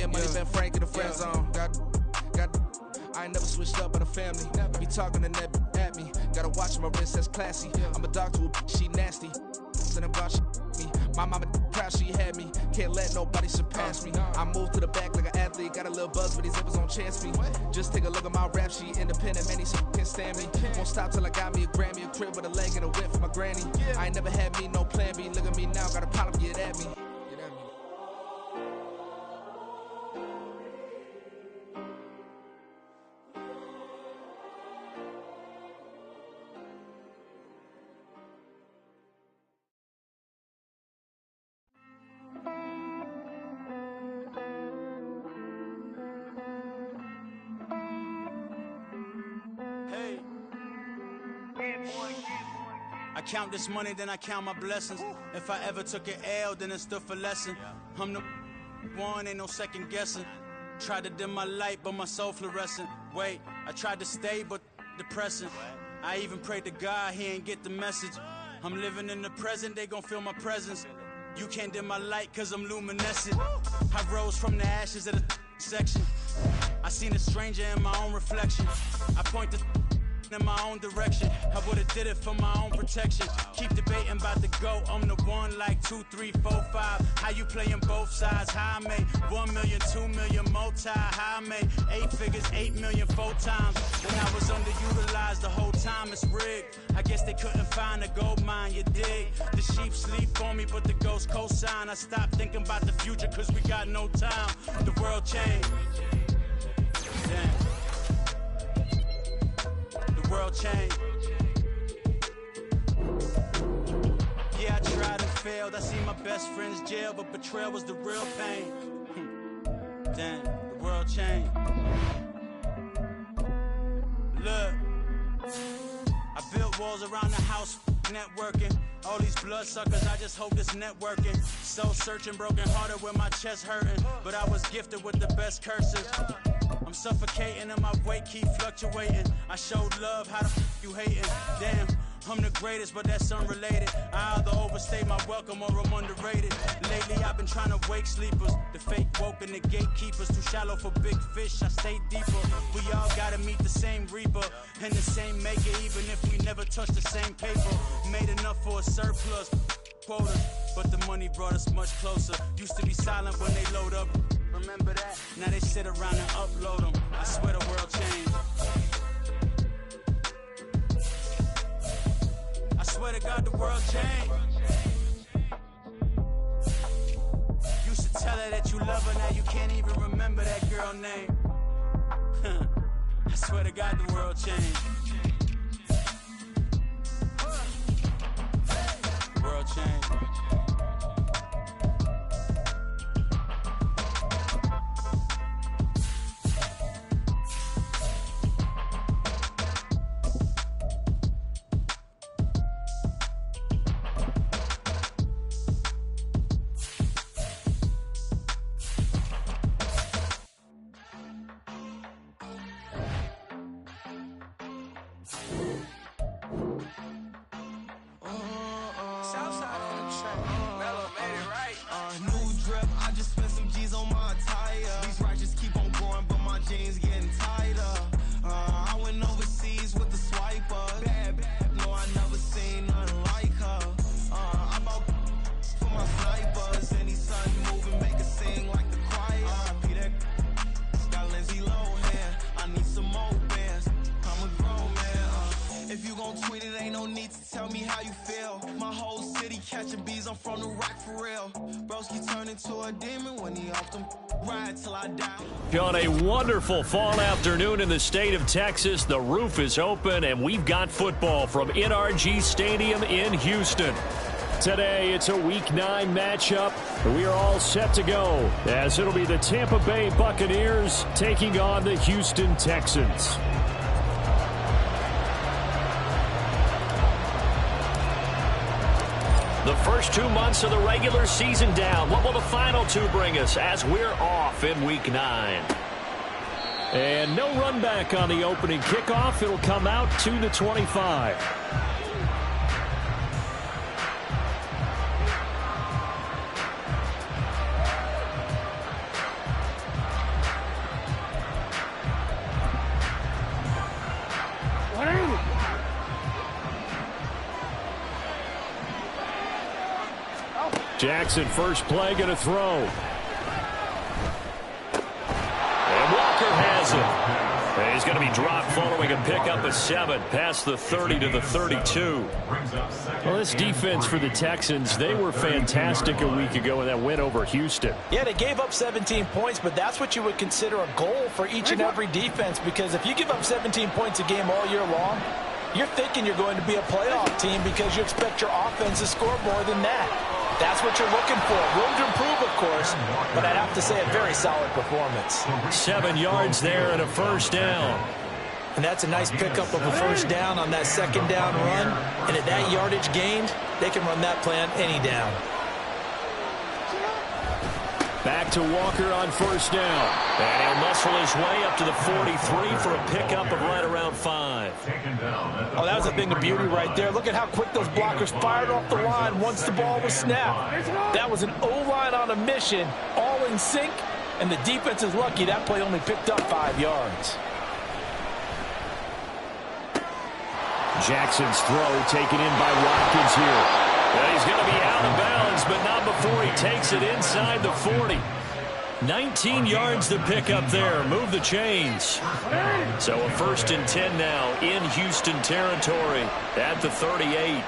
getting money, Ben Frank in the friend zone. I ain't never switched up on the family. Be talking to that at me. Gotta watch my wrist, that's classy. I'm a dog to a she nasty. And I'm God, she me. My mama proud she had me. Can't let nobody surpass me. I move to the back like an athlete. Got a little buzz, but these zippers don't chance me. Just take a look at my rap sheet. Independent, man, these can't stand me. Won't stop till I got me a Grammy, a crib with a leg and a whip for my granny. I ain't never had me no plan B. Look at me now, got a problem, get at me. I count this money, then I count my blessings. If I ever took an L, then it stood for lesson. I'm the one, ain't no second guessing. Tried to dim my light, but my soul fluorescent. Wait, I tried to stay, but depressing. I even prayed to God, he ain't get the message. I'm living in the present, they gon' feel my presence. You can't dim my light, cause I'm luminescent. I rose from the ashes of the section. I seen a stranger in my own reflection. I point the in my own direction. I would've did it for my own protection. Keep debating about the GOAT. I'm the one like 2, 3, 4, 5. How you playing both sides? How I made 1 million, 2 million, multi. How I made 8 figures, 8 million, 4 times. When I was underutilized the whole time, it's rigged. I guess they couldn't find a gold mine, you dig? The sheep sleep on me, but the ghost cosign. I stopped thinking about the future, cause we got no time. The world changed. Damn. World change. Yeah, I tried and failed. I seen my best friends jail, but betrayal was the real pain. Damn, the world changed. Look, I built walls around the house, networking. All these bloodsuckers, I just hope this networking. Soul searching, broken hearted with my chest hurting. But I was gifted with the best curses. I'm suffocating and my weight keep fluctuating. I showed love, how the you hating? Damn, I'm the greatest, but that's unrelated. I either overstay my welcome or I'm underrated. Lately I've been trying to wake sleepers. The fake woke and the gatekeepers. Too shallow for big fish, I stay deeper. We all gotta meet the same reaper and the same maker, even if we never touch the same paper. Made enough for a surplus quota, but the money brought us much closer. Used to be silent when they load up. Remember that? Now they sit around and upload them. I swear the world changed. I swear to God the world changed. Used to tell her that you love her, now you can't even remember that girl name. I swear to God the world changed. The world changed. On a wonderful fall afternoon in the state of Texas, the roof is open and we've got football from NRG Stadium in Houston. Today, it's a Week 9 matchup. We are all set to go as it'll be the Tampa Bay Buccaneers taking on the Houston Texans. The first 2 months of the regular season down. What will the final 2 bring us as we're off in Week 9? And no run back on the opening kickoff. It'll come out to the 25. Jackson, first play, going to throw. And Walker has it. He's going to be dropped following a pickup of 7 past the 30 to the 32. Well, this defense for the Texans, they were fantastic a week ago in that win over Houston. Yeah, they gave up 17 points, but that's what you would consider a goal for each and every defense, because if you give up 17 points a game all year long, you're thinking you're going to be a playoff team because you expect your offense to score more than that. That's what you're looking for. Room to improve, of course, but I'd have to say a very solid performance. 7 yards there and a first down. And that's a nice pickup of a first down on that second down run. And at that yardage gained, they can run that play on any down. Back to Walker on first down. And he'll muscle his way up to the 43 for a pickup of right around 5. Oh, that was a thing of beauty right there. Look at how quick those blockers fired off the line once the ball was snapped. That was an O-line on a mission, all in sync, and the defense is lucky that play only picked up 5 yards. Jackson's throw taken in by Watkins here. He's going to be out of bounds, but not before he takes it inside the 40. 19 yards to pick up there. Move the chains. So a 1st and 10 now in Houston territory at the 38.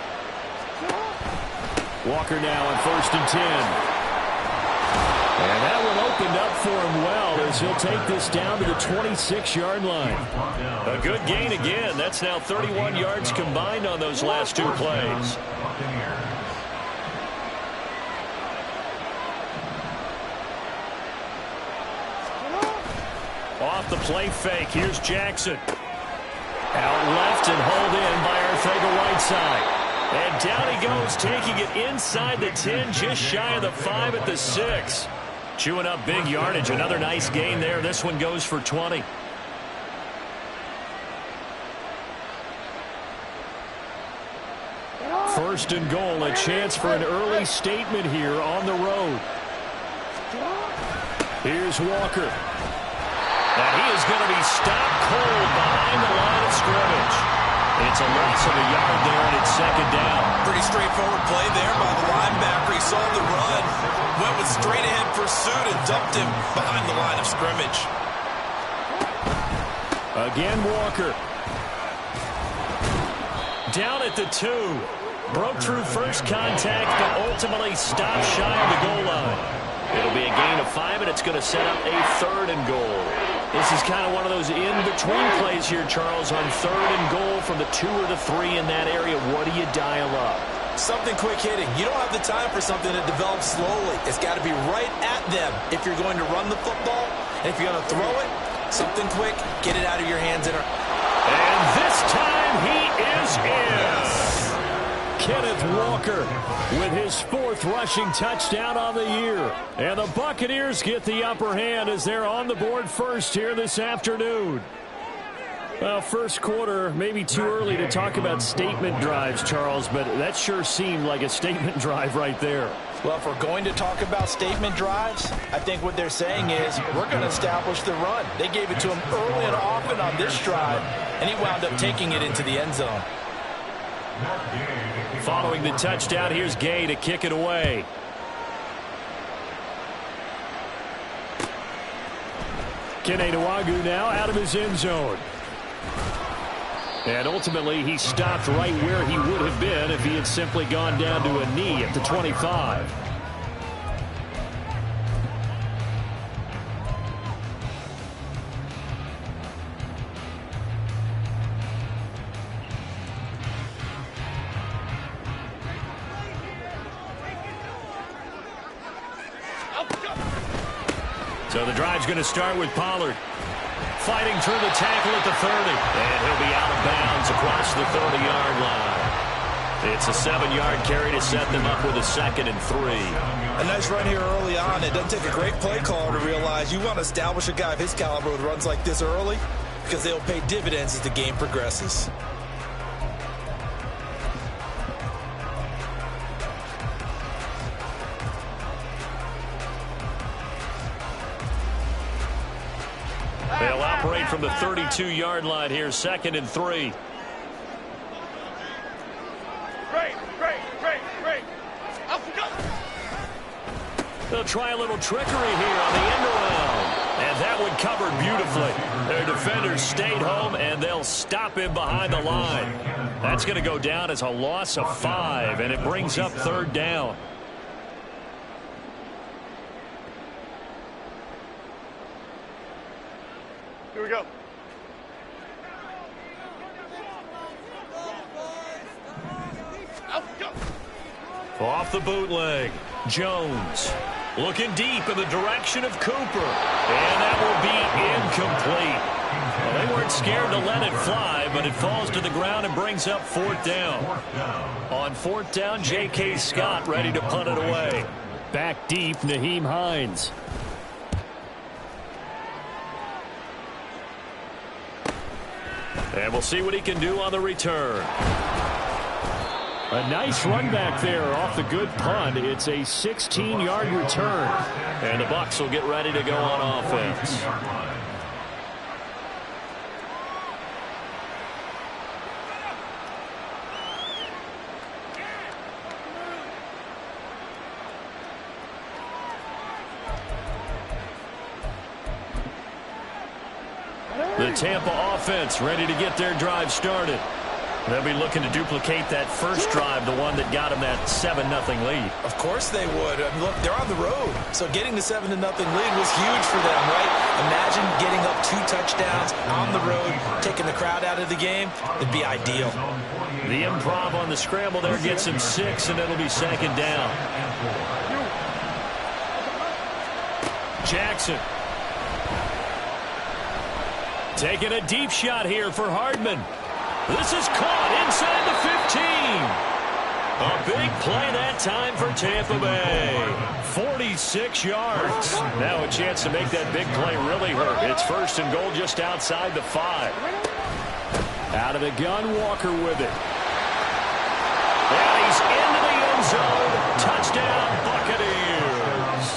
Walker now on 1st and 10. And that one opened up for him well as he'll take this down to the 26-yard line. A good gain again. That's now 31 yards combined on those last 2 plays. Off the play fake, here's Jackson. Out left and hauled in by Arcega-Whiteside. And down he goes, taking it inside the 10, just shy of the 5 at the 6. Chewing up big yardage, another nice gain there. This one goes for 20. First and goal, a chance for an early statement here on the road. Here's Walker. And he is going to be stopped cold behind the line of scrimmage. It's a loss of a yard there, and it's 2nd down. Pretty straightforward play there by the linebacker. He saw the run, went with straight-ahead pursuit, and dumped him behind the line of scrimmage. Again, Walker. Down at the 2. Broke through first contact, but ultimately stopped shy of the goal line. It'll be a gain of 5, and it's going to set up a 3rd and goal. This is kind of one of those in-between plays here, Charles, on 3rd and goal from the 2 or the 3 in that area. What do you dial up? Something quick hitting. You don't have the time for something that develops slowly. It's got to be right at them if you're going to run the football. And if you're going to throw it, something quick, get it out of your hands. And this time he is in. Kenneth Walker with his 4th rushing touchdown on the year. And the Buccaneers get the upper hand as they're on the board first here this afternoon. Well, first quarter, maybe too early to talk about statement drives, Charles, but that sure seemed like a statement drive right there. Well, if we're going to talk about statement drives, I think what they're saying is we're going to establish the run. They gave it to him early and often on this drive, and he wound up taking it into the end zone. Following the touchdown, here's Gay to kick it away. Kene Nwangwu now out of his end zone. And ultimately, he stopped right where he would have been if he had simply gone down to a knee at the 25. So the drive's going to start with Pollard. Fighting through the tackle at the 30. And he'll be out of bounds across the 30-yard line. It's a 7-yard carry to set them up with a 2nd and 3. A nice run here early on. It doesn't take a great play caller to realize you want to establish a guy of his caliber with runs like this early because they'll pay dividends as the game progresses. They'll operate from the 32-yard line here, 2nd and 3. They'll try a little trickery here on the end around. And that one covered beautifully. Their defenders stayed home, and they'll stop him behind the line. That's going to go down as a loss of 5, and it brings up 3rd down. Here we go. Off the bootleg, Jones looking deep in the direction of Cooper, and that will be incomplete. Well, they weren't scared to let it fly, but it falls to the ground and brings up 4th down. On 4th down, J.K. Scott ready to punt it away. Back deep, Nyheim Hines. And we'll see what he can do on the return. A nice run back there off the good punt. It's a 16-yard return. And the Bucs will get ready to go on offense. The Tampa offense ready to get their drive started. They'll be looking to duplicate that first drive, the one that got them that 7-0 lead. Of course they would. I mean, look, they're on the road. So getting the 7-0 lead was huge for them, right? Imagine getting up 2 touchdowns on the road, taking the crowd out of the game. It'd be ideal. The improv on the scramble there gets him 6, and it'll be 2nd down. Jackson. Taking a deep shot here for Hardman. This is caught inside the 15. A big play that time for Tampa Bay. 46 yards. Now a chance to make that big play really hurt. It's 1st and goal just outside the 5. Out of the gun, Walker with it. And he's into the end zone. Touchdown, Buccaneers.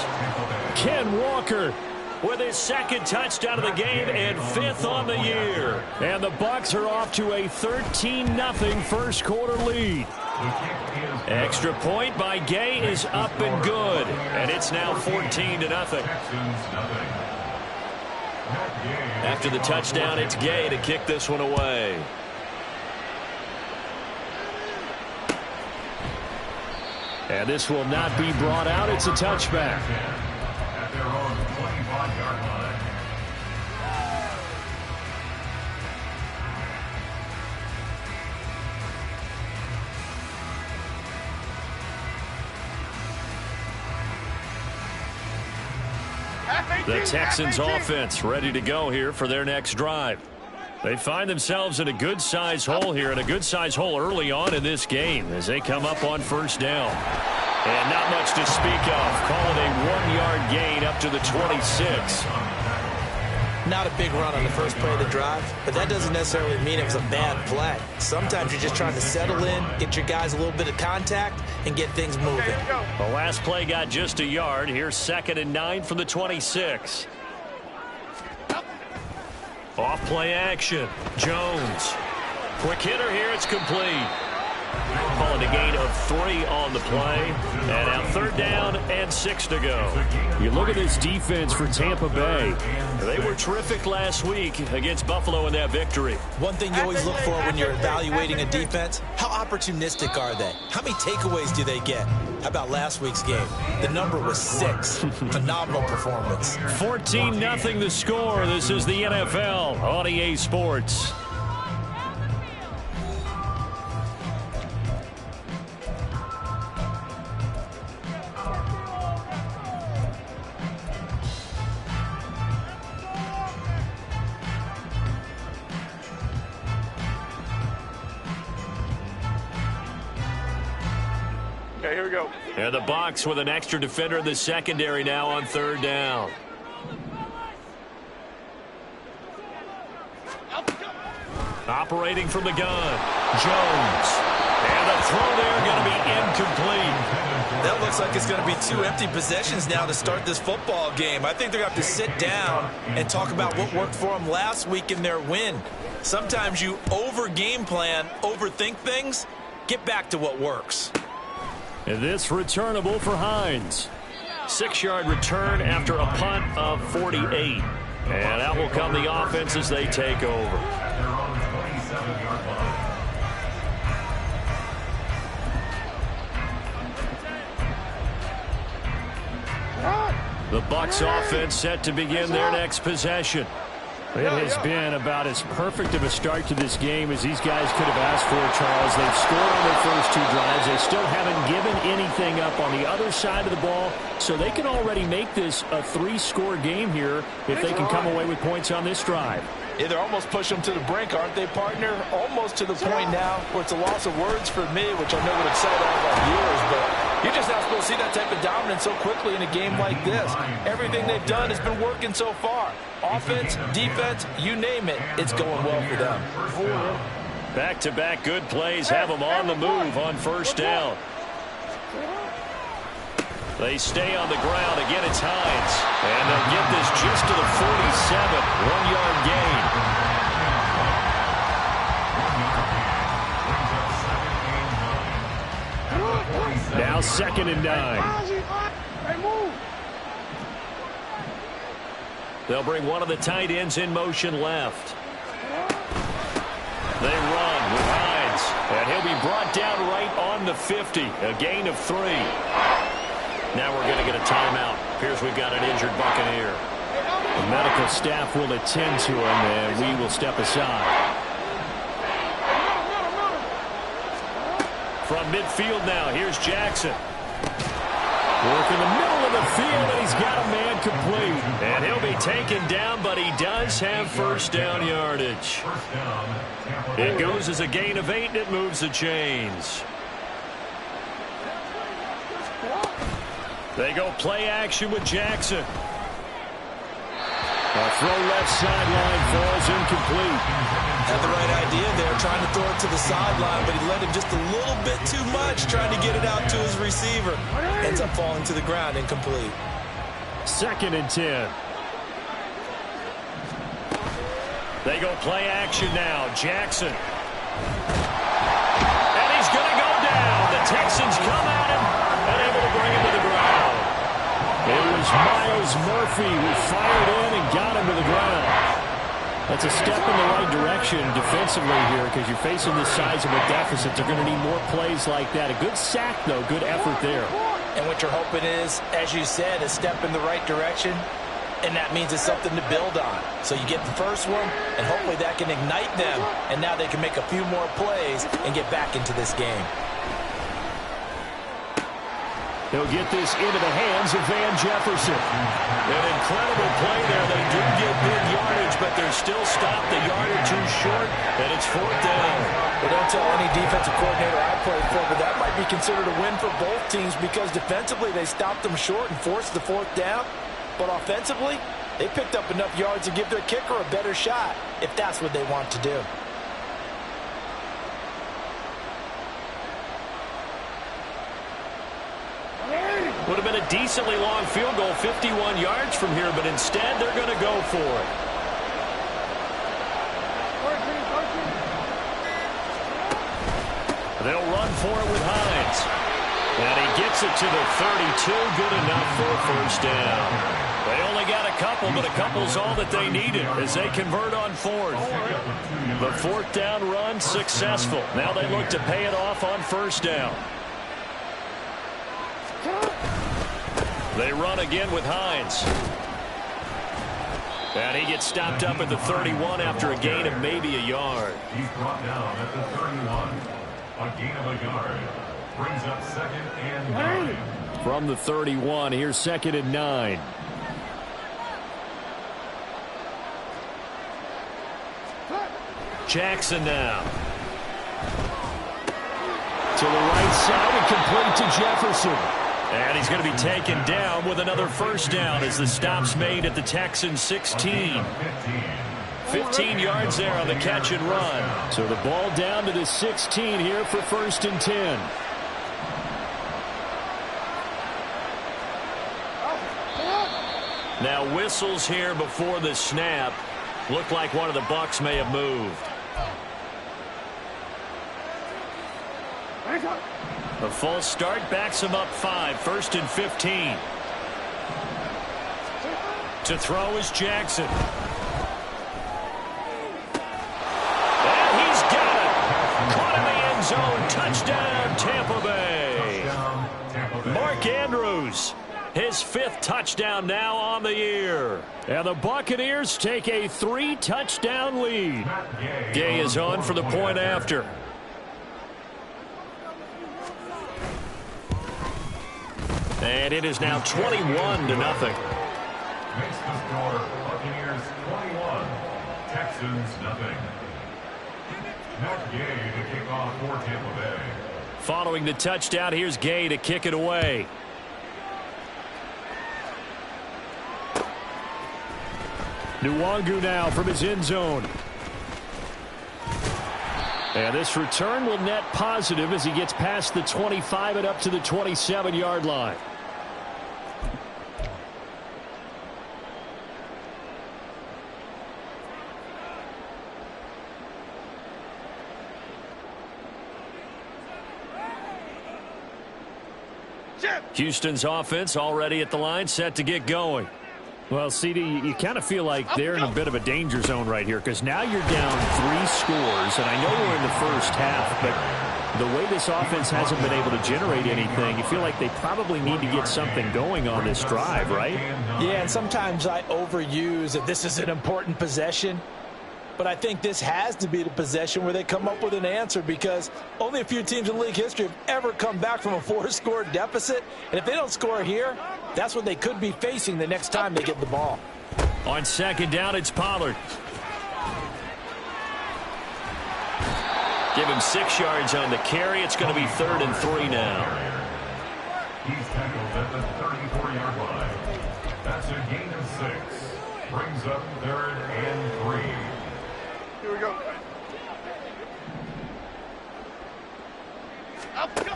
Ken Walker with his 2nd touchdown of the game and 5th on the year. And the Bucs are off to a 13-0 first quarter lead. Extra point by Gay is up and good. And it's now 14-0. After the touchdown, it's Gay to kick this one away. And this will not be brought out. It's a touchback. At their own 25-yard line. The Texans offense ready to go here for their next drive. They find themselves in a good-sized hole here, and a good-sized hole early on in this game as they come up on 1st down. And not much to speak of. Call it a 1-yard gain up to the 26. Not a big run on the first play of the drive, but that doesn't necessarily mean it was a bad play. Sometimes you're just trying to settle in, get your guys a little bit of contact, and get things moving. The last play got just a yard. Here's 2nd and 9 from the 26. Off play action. Jones. Quick hitter here. It's complete. Calling a gain of 3 on the play. And now 3rd down and 6 to go. You look at this defense for Tampa Bay. They were terrific last week against Buffalo in that victory. One thing you always look for when you're evaluating a defense, how opportunistic are they? How many takeaways do they get? How about last week's game? The number was 6. Phenomenal performance. 14-0 the score. This is the NFL on EA Sports. Okay, here we go. And the Bucs with an extra defender in the secondary now on 3rd down. Operating from the gun, Jones. And the throw there going to be incomplete. That looks like it's going to be 2 empty possessions now to start this football game. I think they're going to have to sit down and talk about what worked for them last week in their win. Sometimes you over-game plan, overthink things, get back to what works. And this returnable for Hines. 6-yard return after a punt of 48. And out will come the offense as they take over. Their own 27-yard line. The Bucs offense set to begin their next possession. It has been about as perfect of a start to this game as these guys could have asked for, Charles. They've scored on their first 2 drives. They still haven't given anything up on the other side of the ball, so they can already make this a 3-score game here if they can come away with points on this drive. Yeah, they're almost pushing them to the brink, aren't they, partner? Almost to the point now where it's a loss of words for me, which I know would excite all of our viewers, but you're just not supposed to see that type of dominance so quickly in a game like this. Everything they've done has been working so far. Offense, defense, you name it, it's going well for them. Back-to-back good plays have them on the move on first down. They stay on the ground. Again, it's Hines. And they'll get this just to the 47. 1-yard gain. Now 2nd and 9. They'll bring one of the tight ends in motion left. They run with Hines. And he'll be brought down right on the 50. A gain of 3. Now we're going to get a timeout. Appears we've got an injured Buccaneer. The medical staff will attend to him, and we will step aside. From midfield now, here's Jackson. Work in the middle of the field, and he's got a man complete. And he'll be taken down, but he does have first down yardage. It goes as a gain of 8, and it moves the chains. They go play action with Jackson. A throw left sideline falls incomplete. Had the right idea there, trying to throw it to the sideline, but he led him just a little bit too much, trying to get it out to his receiver. Ends up falling to the ground, incomplete. 2nd and 10. They go play action now. Jackson. And he's going to go down. The Texans come at him and able to bring him to the ground. It was Miles Murphy who fired in and got him to the ground. That's a step in the right direction defensively here because you're facing this sizable deficit. They're going to need more plays like that. A good sack, though. Good effort there. And what you're hoping is, as you said, a step in the right direction, and that means it's something to build on. So you get the first one, and hopefully that can ignite them, and now they can make a few more plays and get back into this game. He'll get this into the hands of Van Jefferson. An incredible play there. They do get big yardage, but they're still stopped a yard or 2 short, and it's 4th down. Well, don't tell any defensive coordinator I played for, but that might be considered a win for both teams because defensively they stopped them short and forced the 4th down. But offensively, they picked up enough yards to give their kicker a better shot if that's what they want to do. Would have been a decently long field goal, 51 yards from here, but instead they're going to go for it. They'll run for it with Hines. And he gets it to the 32, good enough for a first down. They only got a couple, but a couple's all that they needed as they convert on 4th. The 4th down run successful. Now they look to pay it off on first down. They run again with Hines. And he gets stopped up at the 31 after a gain of maybe a yard. He's brought down at the 31. A gain of a yard. Brings up 2nd and 9. From the 31, here's 2nd and 9. Jackson now. To the right side and complete to Jefferson. And he's going to be taken down with another first down as the stop's made at the Texans 16. 15 yards there on the catch and run. So the ball down to the 16 here for 1st and 10. Now whistles here before the snap. Looked like one of the Bucs may have moved. A false start backs him up 5. 1st and 15. To throw is Jackson. And he's got it. Caught in the end zone. Touchdown, Tampa Bay. Mark Andrews, his 5th touchdown now on the year. And the Buccaneers take a 3-touchdown lead. Gay is on for the point after. And it is now 21-0. Makes the score Buccaneers 21, Texans nothing. Matt Gay to kick off for Tampa Bay. Following the touchdown, here's Gay to kick it away. Nwangu now from his end zone. And this return will net positive as he gets past the 25 and up to the 27-yard line. Houston's offense already at the line, set to get going. Well, CD, you kind of feel like they're in a bit of a danger zone right here because now you're down 3 scores, and I know we're in the first half, but the way this offense hasn't been able to generate anything, you feel like they probably need to get something going on this drive, right? Yeah, and sometimes I overuse that this is an important possession. But I think this has to be the possession where they come up with an answer because only a few teams in league history have ever come back from a 4-score deficit. And if they don't score here, that's what they could be facing the next time they get the ball. On second down, it's Pollard. Give him 6 yards on the carry. It's going to be 3rd and 3 now. He's tackled at the 34-yard line. That's a gain of 6. Brings up 3rd and 3. Here we go. Up, go.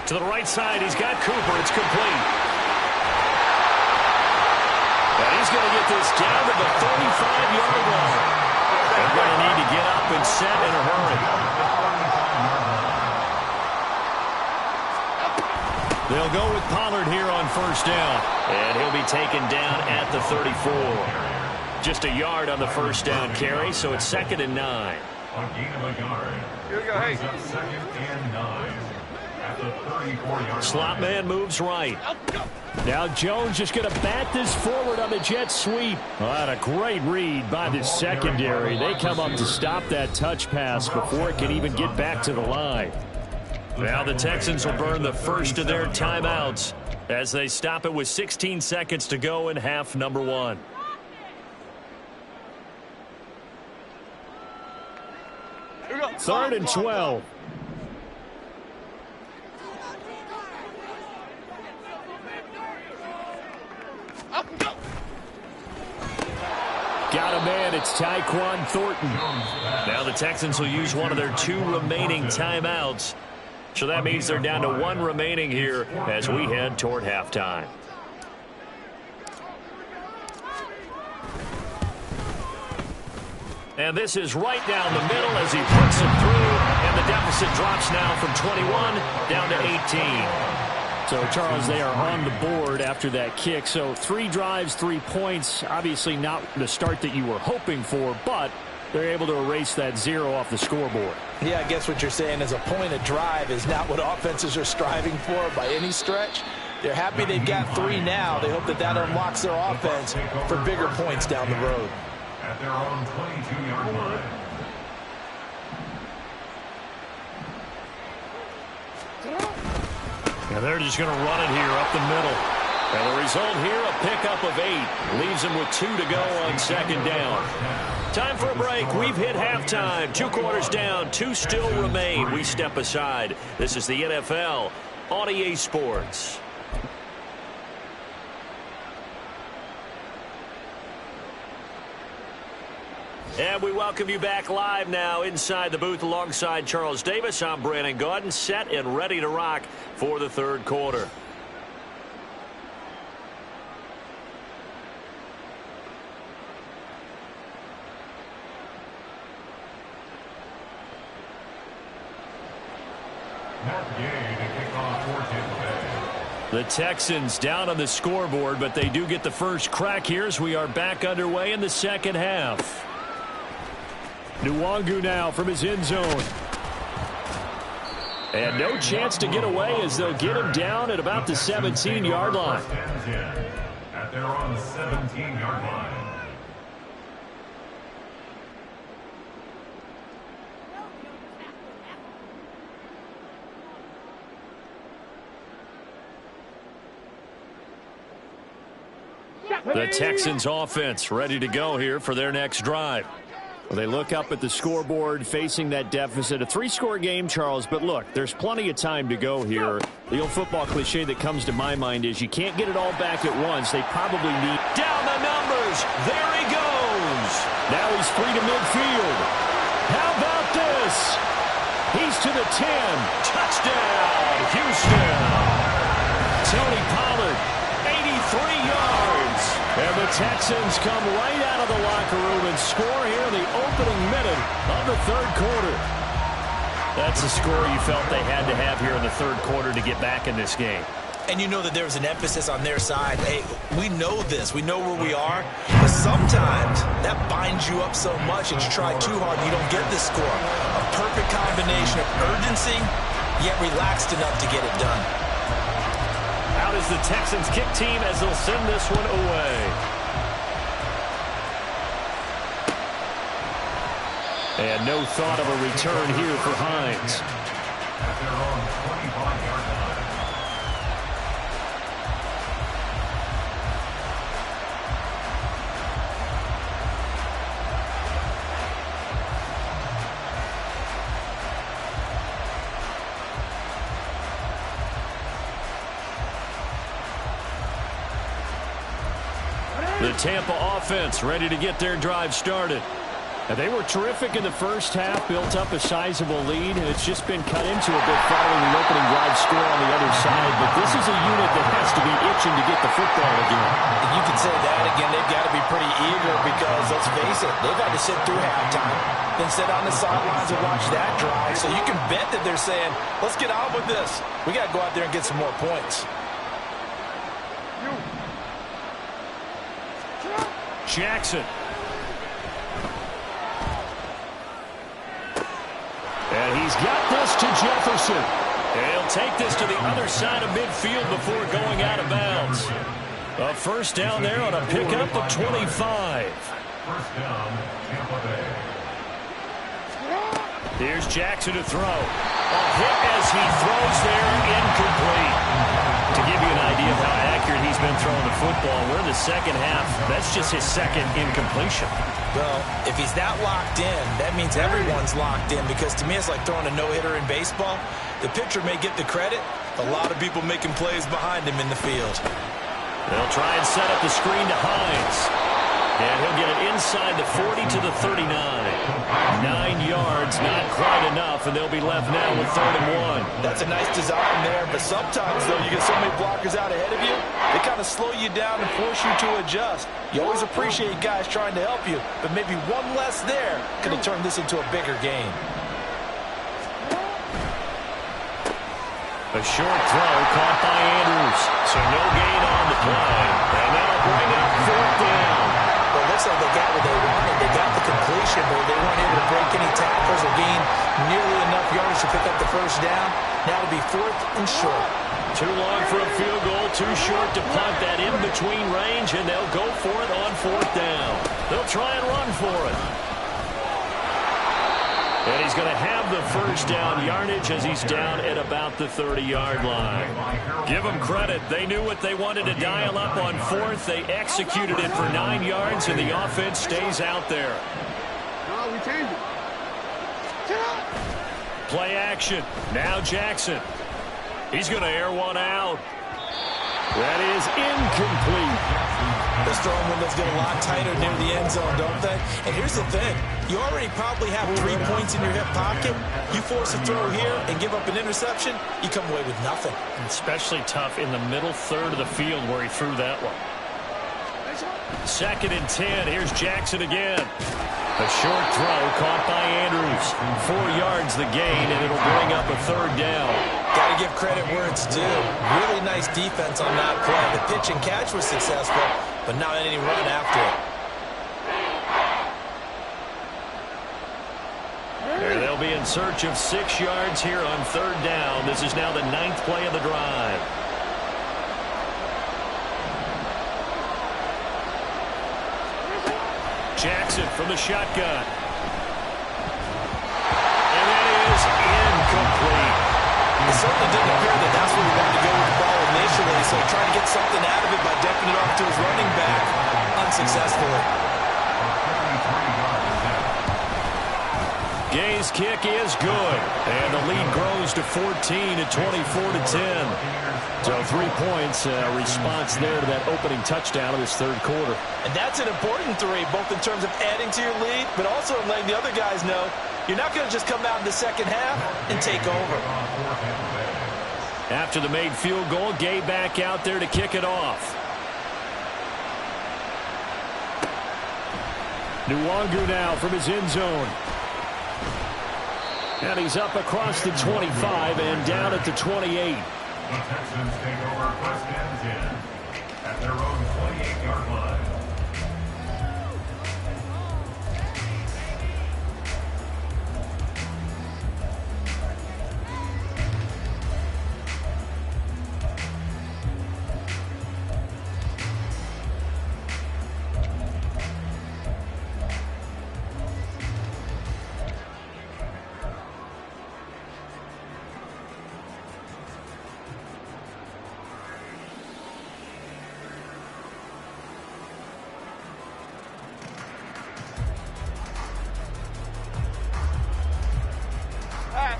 To the right side, he's got Cooper. It's complete. And he's going to get this down to the 35-yard line. They're going to need to get up and set in a hurry. They'll go with Pollard here on first down. And he'll be taken down at the 34. Just a yard on the first down carry, so it's 2nd and 9. A gain of a yard. Here we go, hey. Brings up 2nd and 9. At the 34-yard Slot man moves right. Now Jones just going to bat this forward on the jet sweep. What a great read by the secondary. They come up to stop that touch pass before it can even get back to the line. Now the Texans will burn the first of their timeouts as they stop it with 16 seconds to go in half number 1. Here we go. 3rd and 12. Up, go. Got a man. It's Tyquan Thornton. Now the Texans will use one of their 2 remaining timeouts. So that means they're down to 1 remaining here as we head toward halftime. And this is right down the middle as he puts it through. And the deficit drops now from 21 down to 18. So, Charles, they are on the board after that kick. So 3 drives, 3 points. Obviously not the start that you were hoping for, but they're able to erase that 0 off the scoreboard. Yeah, I guess what you're saying is a point of drive is not what offenses are striving for by any stretch. They're happy they've got 3 now. They hope that that unlocks their offense for bigger points down the road. At their own 22-yard line. And they're just going to run it here up the middle. And the result here, a pickup of 8. Leaves them with 2 to go on second down. Time for a break. We've hit halftime. 2 quarters down. 2 still remain. We step aside. This is the NFL on EA Sports. And we welcome you back live now inside the booth alongside Charles Davis. I'm Brandon Gaudin, set and ready to rock for the 3rd quarter. Matt Gay to kick off for Tampa Bay. The Texans down on the scoreboard, but they do get the first crack here as we are back underway in the second half. Nwangu now from his end zone. And no chance to get away as they'll get him down at about the 17-yard line. At their own 17-yard line. The Texans offense ready to go here for their next drive. Well, they look up at the scoreboard facing that deficit. A 3-score game, Charles, but look, there's plenty of time to go here. The old football cliche that comes to my mind is you can't get it all back at once. They probably need down the numbers. There he goes. Now he's free to midfield. How about this? He's to the 10. Touchdown, Houston. Tony Pollard, 83 yards. And the Texans come right out of the locker room and score here in the opening minute of the third quarter. That's a score you felt they had to have here in the third quarter to get back in this game. And you know that there was an emphasis on their side. Hey, we know this. We know where we are. But sometimes that binds you up so much that you try too hard and you don't get this score. A perfect combination of urgency, yet relaxed enough to get it done. Out is the Texans kick team as they'll send this one away. And no thought of a return here for Hines. At their own 25-yard line. The Tampa offense ready to get their drive started. And they were terrific in the first half, built up a sizable lead, and it's just been cut into a bit following the opening drive score on the other side. But this is a unit that has to be itching to get the football again. And you can say that again. They've got to be pretty eager because, let's face it, they've had to sit through halftime, then sit on the sidelines and watch that drive. So you can bet that they're saying, let's get on with this. We got to go out there and get some more points. Jackson. And he's got this to Jefferson. And he'll take this to the other side of midfield before going out of bounds. A first down there on a pickup of 25. First down, Tampa Bay. Here's Jackson to throw. A hit as he throws there, incomplete. To give you an idea of how accurate he's been throwing the football, we're in the second half. That's just his second incompletion. Well, if he's that locked in, that means everyone's locked in, because to me it's like throwing a no-hitter in baseball. The pitcher may get the credit. A lot of people making plays behind him in the field. They'll try and set up the screen to Hines. And he'll get it inside the 40 to the 39. 9 yards, not quite enough, and they'll be left now with 3rd and 1. That's a nice design there, but sometimes, though, you get so many blockers out ahead of you, they kind of slow you down and force you to adjust. You always appreciate guys trying to help you, but maybe one less there could have turned this into a bigger game. A short throw caught by Andrews, so no gain on the play, and that'll bring up 4th down. Well, it looks like they got what they wanted. They got the completion, but they weren't able to break any tackles or gain nearly enough yards to pick up the first down. Now it'll be 4th and short. Too long for a field goal, too short to punt that in-between range, and they'll go for it on 4th down. They'll try and run for it. And he's going to have the first down yardage as he's down at about the 30-yard line. Give them credit. They knew what they wanted to dial up on 4th. They executed it for 9 yards, and the offense stays out there. No, we changed it. Play action. Now Jackson. He's going to air one out. That is incomplete. Those throwing windows get a lot tighter near the end zone, don't they? And here's the thing. You already probably have 3 points in your hip pocket. You force a throw here and give up an interception, you come away with nothing. Especially tough in the middle third of the field where he threw that one. 2nd and 10. Here's Jackson again. A short throw caught by Andrews. 4 yards the gain, and it'll bring up a 3rd down. Got to got to give credit where it's due. Really nice defense on that play. The pitch and catch was successful, but not any run after it. They'll be in search of 6 yards here on 3rd down. This is now the 9th play of the drive. Jackson from the shotgun. And that is incomplete. It certainly didn't appear that that's where he wanted to go with the ball initially, so trying to get something out of it by dumping it off to his running back unsuccessfully. Gay's kick is good, and the lead grows to 14 at 24-10. So 3 points, response there to that opening touchdown of this 3rd quarter. And that's an important 3, both in terms of adding to your lead, but also letting the other guys know you're not going to just come out in the second half and take over. After the made field goal, Gay back out there to kick it off. Nwangu now from his end zone. And he's up across the 25 and down at the 28. The Texans take over 1st and 10 at their own 28-yard line.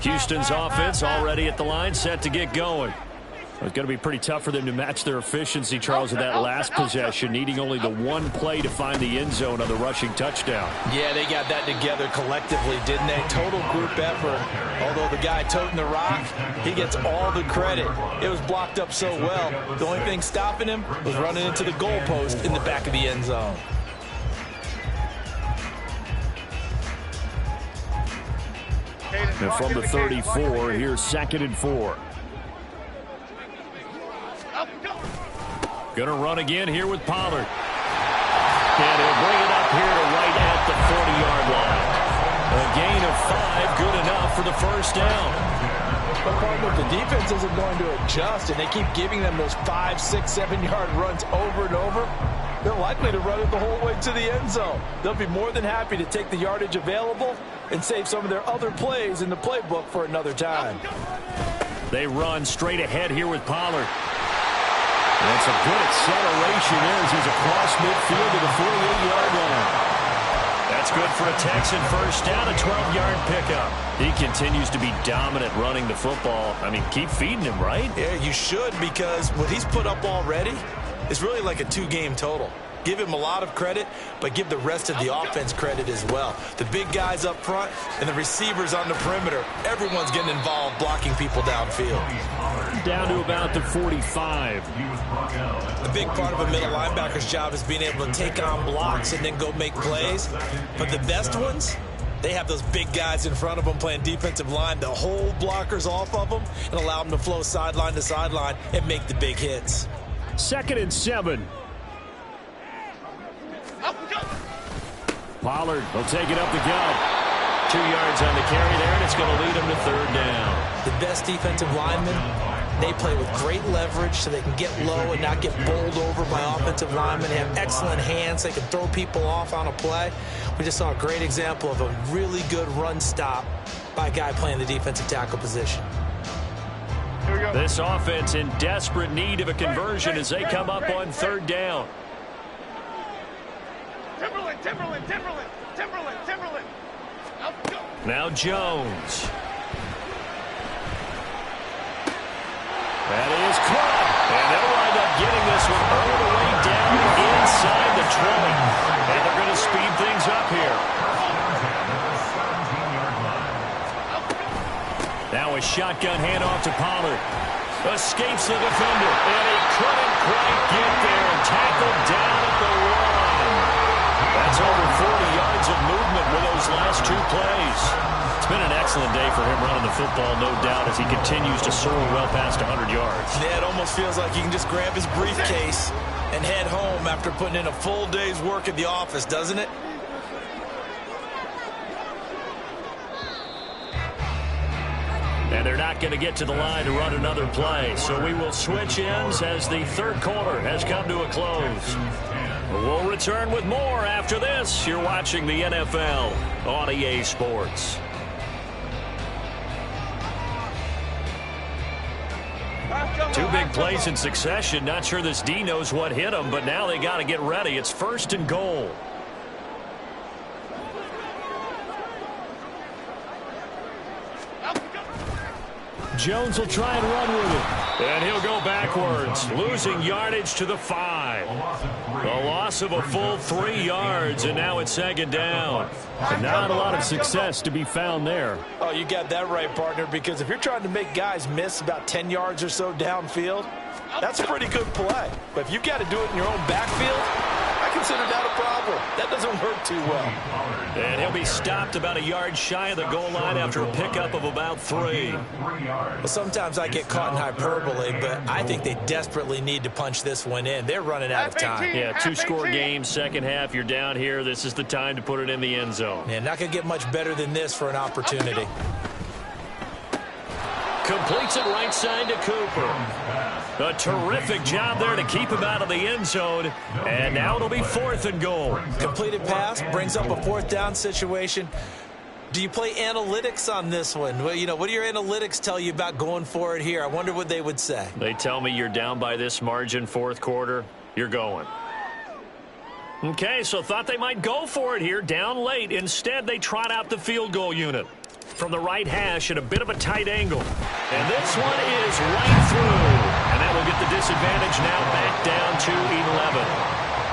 Houston's offense already at the line, set to get going. It's going to be pretty tough for them to match their efficiency, Charles, with that last possession, needing only the 1 play to find the end zone on the rushing touchdown. Yeah, they got that together collectively, didn't they? Total group effort. Although the guy toting the rock, he gets all the credit. It was blocked up so well. The only thing stopping him was running into the goalpost in the back of the end zone. And from the 34, here's 2nd and 4. Gonna run again here with Pollard. And he'll bring it up here to right at the 40-yard line. A gain of 5, good enough for the 1st down. But Cardinals, the defense isn't going to adjust, and they keep giving them those 5, 6, 7-yard runs over and over. They're likely to run it the whole way to the end zone. They'll be more than happy to take the yardage available and save some of their other plays in the playbook for another time. They run straight ahead here with Pollard. That's a good acceleration there as he's across midfield to the 48-yard line. That's good for a Texan 1st down, a 12-yard pickup. He continues to be dominant running the football. I mean, keep feeding him, right? Yeah, you should, because what he's put up already is really like a 2-game total. Give him a lot of credit, but give the rest of the offense credit as well. The big guys up front and the receivers on the perimeter, everyone's getting involved blocking people downfield. Down to about the 45. A big part of a middle linebacker's job is being able to take on blocks and then go make plays. But the best ones, they have those big guys in front of them playing defensive line to hold blockers off of them and allow them to flow sideline to sideline and make the big hits. 2nd and 7. Pollard will take it up the gut. 2 yards on the carry there, and it's going to lead him to 3rd down. The best defensive linemen, they play with great leverage so they can get low and not get bowled over by offensive linemen. They have excellent hands. They can throw people off on a play. We just saw a great example of a really good run stop by a guy playing the defensive tackle position. This offense in desperate need of a conversion as they come up on 3rd down. Timberland. Now Jones. That is caught. And they'll wind up getting this one all the way down inside the 20. And they're going to speed things up here. Now a shotgun handoff to Pollard. Escapes the defender. And he couldn't quite get there and tackled down at the 1. That's over 40 yards of movement with those last 2 plays. It's been an excellent day for him running the football, no doubt, as he continues to soar well past 100 yards. Yeah, it almost feels like he can just grab his briefcase and head home after putting in a full day's work at the office, doesn't it? And they're not going to get to the line to run another play. So we will switch ends as the third quarter has come to a close. We'll return with more after this. You're watching the NFL on EA Sports. Two big plays in succession. Not sure this D knows what hit him, but now they got to get ready. It's 1st and goal. Jones will try and run with it. And he'll go backwards, losing yardage to the 5. A loss of a full 3 yards, and now it's 2nd down. Not a lot of success to be found there. Oh, you got that right, partner, because if you're trying to make guys miss about 10 yards or so downfield, that's a pretty good play. But if you've got to do it in your own backfield, I consider that a problem. That doesn't work too well. And he'll be stopped about a yard shy of the goal line after a pickup of about 3. Well, sometimes I get caught in hyperbole, but I think they desperately need to punch this one in. They're running out of time. Yeah, 2-score game, second half. You're down here. This is the time to put it in the end zone. Yeah, not going to get much better than this for an opportunity. Completes it right side to Cooper. A terrific job there to keep him out of the end zone. And now it'll be 4th and goal. Completed pass brings up a 4th down situation. Do you play analytics on this one? Well, you know, what do your analytics tell you about going for it here? I wonder what they would say. They tell me you're down by this margin, 4th quarter. You're going. Okay, so thought they might go for it here, down late. Instead, they trot out the field goal unit from the right hash at a bit of a tight angle. And this one is right through. And that will get the disadvantage now back down to 11.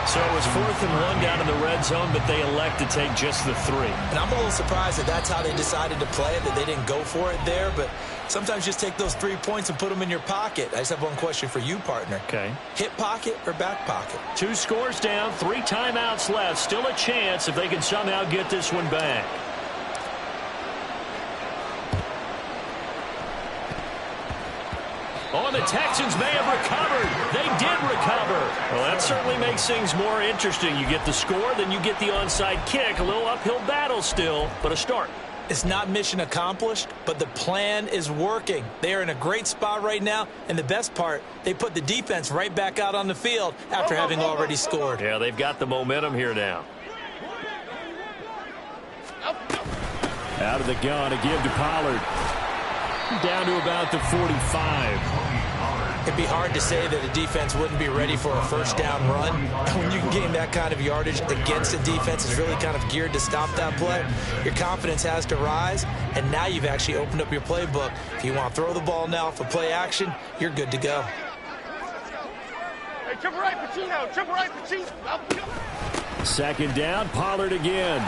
So it was 4th and 1 down in the red zone, but they elect to take just the 3. And I'm a little surprised that that's how they decided to play it, that they didn't go for it there. But sometimes just take those 3 points and put them in your pocket. I just have one question for you, partner. Okay. Hip pocket or back pocket? 2 scores down, 3 timeouts left. Still a chance if they can somehow get this one back. Oh, and the Texans may have recovered. They did recover. Well, that certainly makes things more interesting. You get the score, then you get the onside kick. A little uphill battle still, but a start. It's not mission accomplished, but the plan is working. They are in a great spot right now, and the best part, they put the defense right back out on the field after having already scored. Yeah, they've got the momentum here now. Out of the gun, a give to Pollard. Down to about the 45. It'd be hard to say that a defense wouldn't be ready for a 1st down run. When you can gain that kind of yardage against a defense that's really kind of geared to stop that play, your confidence has to rise, and now you've actually opened up your playbook. If you want to throw the ball now for play action, you're good to go. Hey, triple right, Pacino. Triple right, Pacino. 2nd down, Pollard again.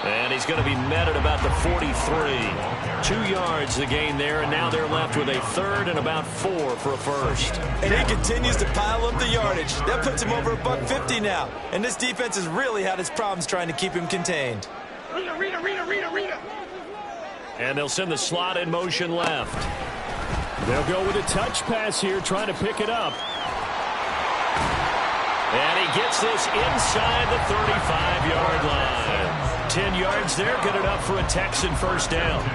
And he's going to be met at about the 43. 2 yards the gain there, and now they're left with a 3rd and about 4 for a 1st. And he continues to pile up the yardage. That puts him over $150 now. And this defense has really had its problems trying to keep him contained. Rita. And they'll send the slot in motion left. They'll go with a touch pass here, trying to pick it up. And he gets this inside the 35-yard line. 10 yards there, good enough for a Texan 1st down. Here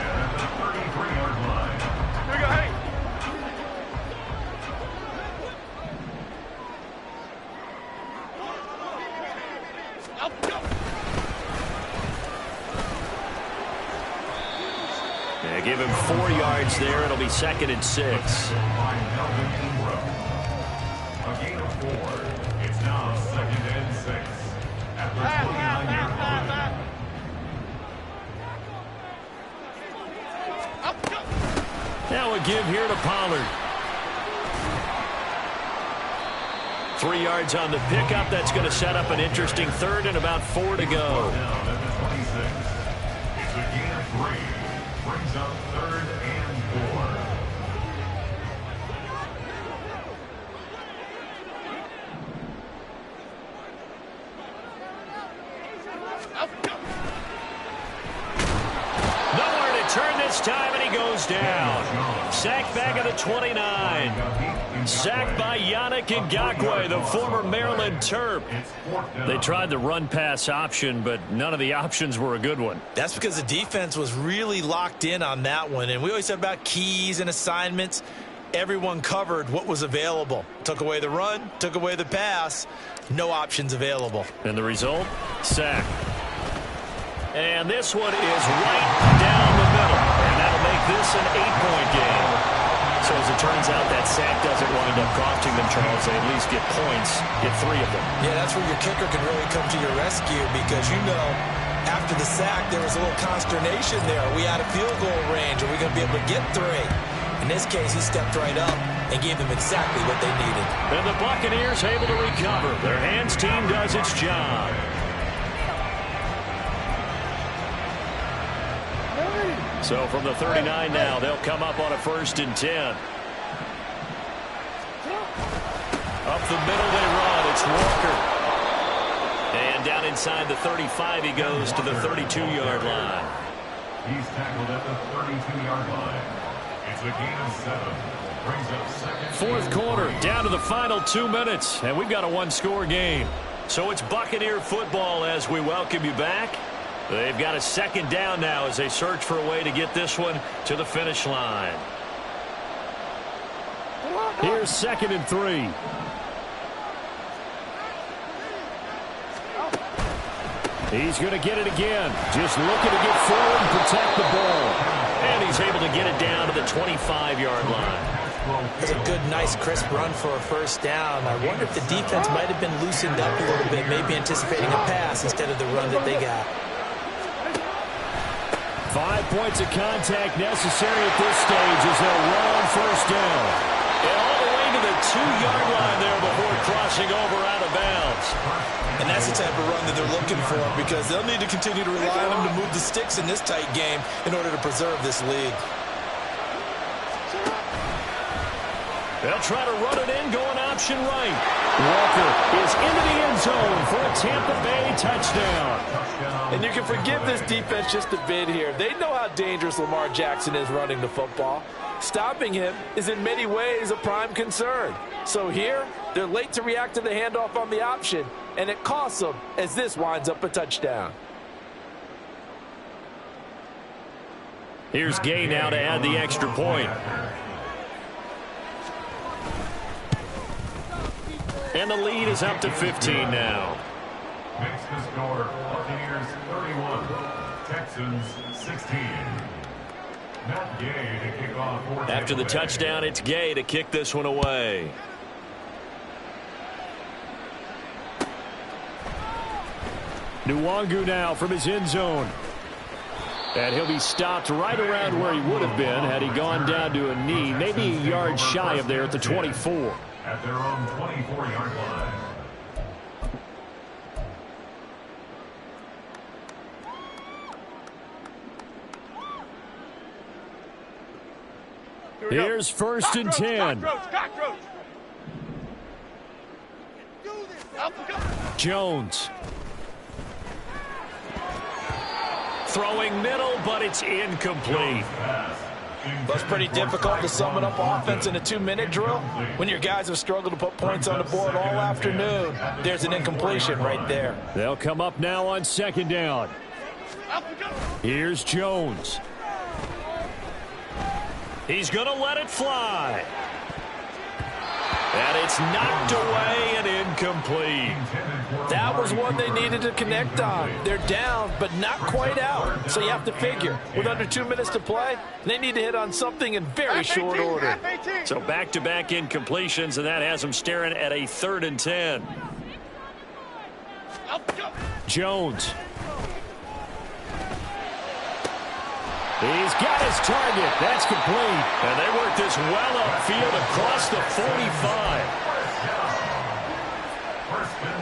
we go, hey. They give him 4 yards there. It'll be 2nd and 6. A gain of 4. It's now 2nd and 6. After 29 yards. Now a give here to Pollard. 3 yards on the pickup. That's going to set up an interesting 3rd and about 4 to go. Down at the 26. It's a gain of 3. Brings up 3rd and 4. this time, and he goes down. Sacked back at the 29. Sacked by Yannick Ngakoue, the former Maryland Terp. They tried the run-pass option, but none of the options were a good one. That's because the defense was really locked in on that one. And we always said about keys and assignments. Everyone covered what was available. Took away the run, took away the pass. No options available. And the result? Sack. And this one is right down the middle. And that'll make this an 8-point game. So as it turns out, that sack doesn't wind up costing them, Charles. They at least get points, get 3 of them. Yeah, that's where your kicker can really come to your rescue because, you know, after the sack, there was a little consternation there. Are we out of field goal range? Are we going to be able to get 3? In this case, he stepped right up and gave them exactly what they needed. And the Buccaneers able to recover. Their hands team does its job. So from the 39 now, they'll come up on a 1st and 10. Up the middle they run. It's Walker. And down inside the 35, he goes to the 32-yard line. He's tackled at the 32-yard line. It's a gain of 7. Brings up second. 4th quarter, down to the final 2 minutes, and we've got a 1-score game. So it's Buccaneer football as we welcome you back. They've got a 2nd down now as they search for a way to get this one to the finish line. Here's 2nd and 3. He's going to get it again. Just looking to get forward and protect the ball. And he's able to get it down to the 25-yard line. It's a good, nice, crisp run for a 1st down. I wonder if the defense might have been loosened up a little bit, maybe anticipating a pass instead of the run that they got. 5 points of contact necessary at this stage as they'll run on 1st down. And all the way to the 2-yard line there before crossing over out of bounds. And that's the type of run that they're looking for because they'll need to continue to rely on them to move the sticks in this tight game in order to preserve this lead. They'll try to run it in, going option right. Walker is into the end zone for a Tampa Bay touchdown. And you can forgive this defense just a bit here. They know how dangerous Lamar Jackson is running the football. Stopping him is in many ways a prime concern. So here, they're late to react to the handoff on the option, and it costs them as this winds up a touchdown. Here's Gay now to add the extra point. And the lead is up to 15 now. Makes the score Buccaneers 31, Texans 16. Matt Gay to kick off for After the touchdown, it's Gay to kick this one away. Nwangu now from his end zone. And he'll be stopped right around where he would have been had he gone down to a knee, maybe a yard shy of there at the 24. At their own 24-yard line. Here's 1st and 10. Cockroach. Jones. Throwing middle, but it's incomplete. That's pretty difficult to sum it up offense in a 2-minute drill. When your guys have struggled to put points on the board all afternoon, there's an incompletion right there. They'll come up now on 2nd down. Here's Jones. He's going to let it fly. And it's knocked away and incomplete. That was one they needed to connect on. They're down, but not quite out. So you have to figure, with under 2 minutes to play, they need to hit on something in very short order. So back-to-back incompletions, and that has them staring at a 3rd and 10. Jones. He's got his target. That's complete. And they work this well upfield across the 45.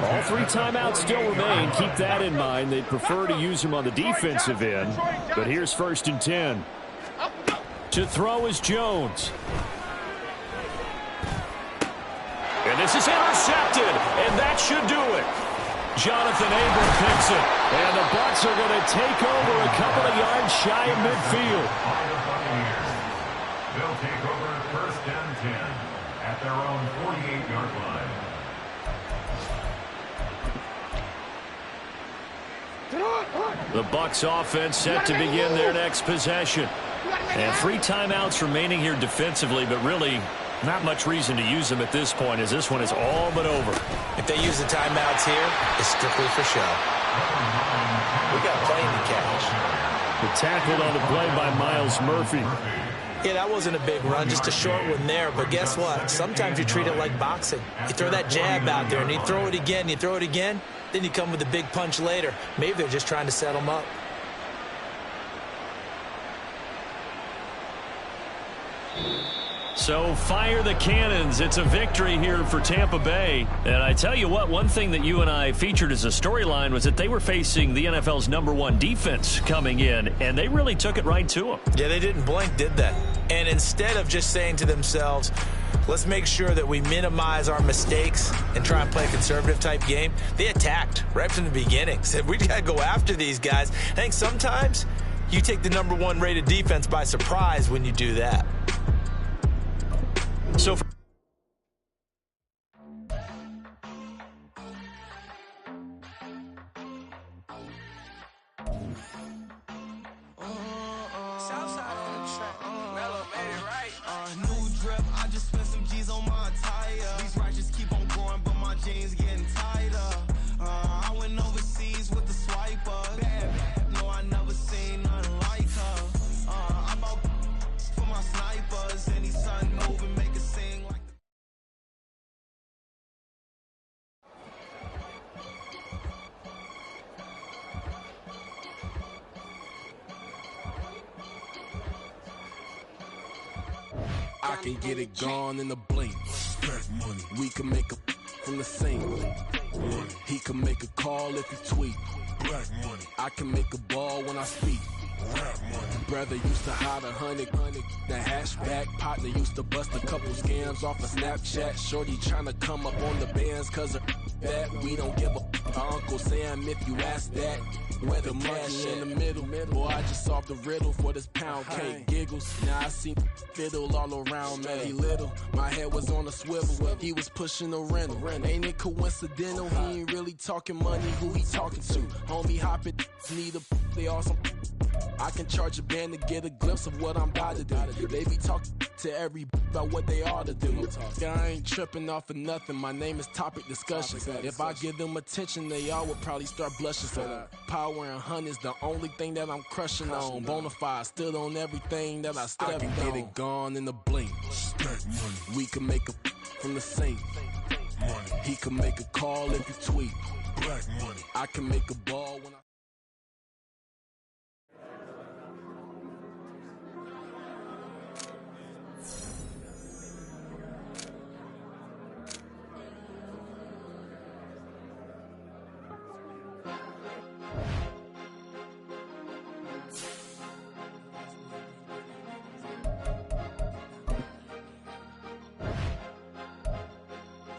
All 3 timeouts still remain. Keep that in mind. They'd prefer to use them on the defensive end. But here's 1st and 10. To throw is Jones. And this is intercepted. And that should do it. Jonathan Abram picks it. And the Bucs are going to take over a couple of yards shy of midfield. They'll take over first and 10 at their own 48-yard line. The Bucs offense set to begin their next possession. And 3 timeouts remaining here defensively, but really not much reason to use them at this point as this one is all but over. If they use the timeouts here, it's strictly for show. We got playing to catch. The tackle on the play by Myles Murphy. Yeah, that wasn't a big run, just a short one there. But guess what? Sometimes you treat it like boxing. You throw that jab out there, and you throw it again, then you come with a big punch later. Maybe they're just trying to set them up. So fire the cannons. It's a victory here for Tampa Bay. And I tell you what, one thing that you and I featured as a storyline was that they were facing the NFL's #1 defense coming in, and they really took it right to them. Yeah, they didn't blink, did they? And instead of just saying to themselves, let's make sure that we minimize our mistakes and try and play a conservative-type game, they attacked right from the beginning. Said, we got to go after these guys. I think sometimes you take the #1 rated defense by surprise when you do that. So new drip, I just spent some G's on my attire. These righteous keep on growing, but my jeans getting tighter. I went overseas with the swiper. Bad, no, I never seen nothing like her. I bought for my snipers, and these sun moving, make it sing like. I can get it gone in a blink. We can make a from the sink. He can make a call if he tweet. I can make a ball when I speak. Brother used to hide 100, the hashback partner used to bust a couple scams off of Snapchat. Shorty tryna come up on the bands cause of that. We don't give a Uncle Sam if you ask that. Where the money in the middle. Boy, I just solved the riddle for this pound cake. Giggles, now I see fiddle all around me. He little, my head was on a swivel. He was pushing a rental. Ain't it coincidental? He ain't really talking money. Who he talking to? Homie hopping, need a they awesome. I can charge a band to get a glimpse of what I'm about to do. They be talking to every about what they ought to do. I ain't tripping off of nothing. My name is Topic Discussion. If I give them attention, they all would probably start blushing. So power and hunt is the only thing that I'm crushing on. Bonafide stood on everything that I stepped on. I can get it gone in a blink. We can make a from the sink. He can make a call if you tweet. I can make a ball when I.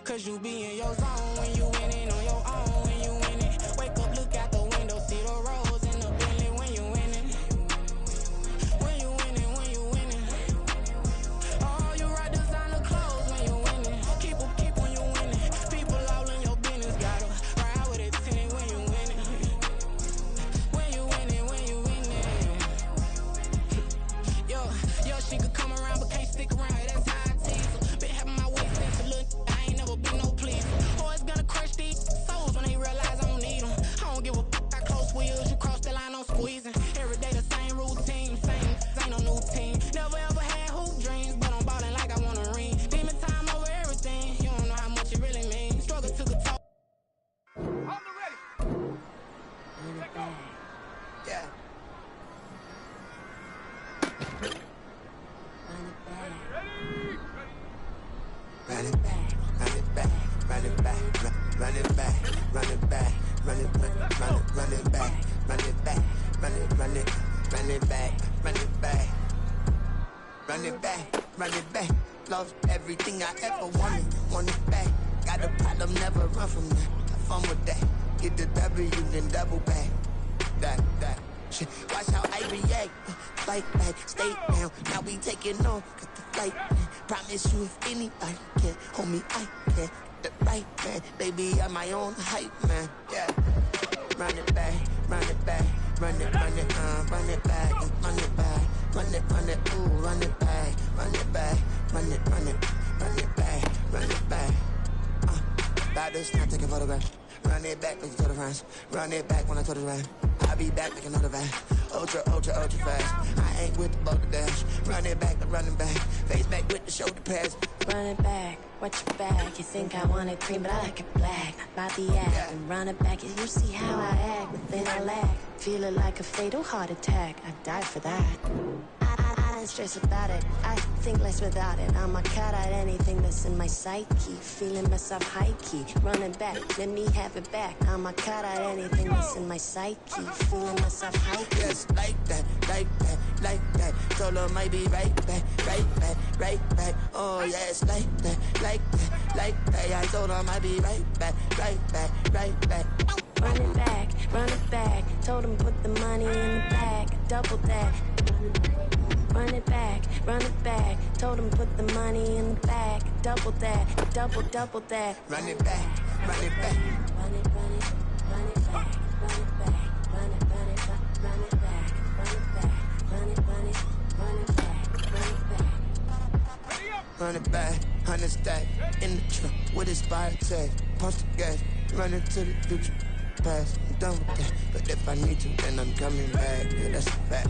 Cause you be in your zone when you winning on your own. When you winning, wake up, look out the window, see the rose in the Bentley. When you winning, when you winning, when you winning. Oh, you rock designer clothes when you winning. Keep when you winning. People all in your business, gotta ride with it tinted when you winning. When you winning, when you winning. Yo, she could come around but can't stick around. That's how I tease her. Been having my way since a little. I ain't never been no pleaser. Always gonna crush these souls when they realize I don't need them. I don't give a f***. I close wheels, you cross the line, I'm squeezing. Every day the same routine, ain't no new team. Never ever had hoop dreams, but I'm ballin' like I want a ring. Demon time over everything, you don't know how much it really means. Struggle took a toll. On the ready. Take off. Yeah. Ready? Run it back, run it back, run it back, run it back, run it back, run it back, run it back, run it back, run it back, run it back, run it back, run it back. Love everything I ever wanted, want it back. Got a problem, never run from that. Have fun with that. Get reunion, double back. That. Shit. Watch how I react. Fight back, stay down. Now we taking on, cause the fight. Promise you if anybody can, homie, I can. The right man, baby, I'm my own hype man. Yeah. Run it back, run it back. Run it back, run it back, run it back, ooh, run it back, run it back, run it back, run it back. About this time, take a photograph. Run it back like you told the friends. Run it back when I told the van. I'll be back like another van. Ultra fast. I ain't with the boulder dash. Run it back, running back. Face back with the shoulder pads. Run it back, watch your back. You think I want it cream, but I like it black. About the act and run it back. You see how I act, within I lack. Feel it like a fatal heart attack. I die for that. I don't stress about it. I think less without it. I'm a cut at anything that's in my psyche. Feeling myself high key. Run it back, let me have it back. I'm a cut at anything that's in my psyche. Feeling myself high key. Yes, like that. Told her might be right back. Oh yes, like that. I told her might be right back. Run it back. Told him put the money in the bag. Double that. Run it back. Told him put the money in the bag. Double that. Double that. Run it back. Run it back. Run it back. Run it back. Run it back. Run it back. Run it back. Run it back, 100 stack in the truck with his fire tag. Punch the gas, running to the future past. I'm done with that, but if I need to, then I'm coming back. Yeah, that's a fact.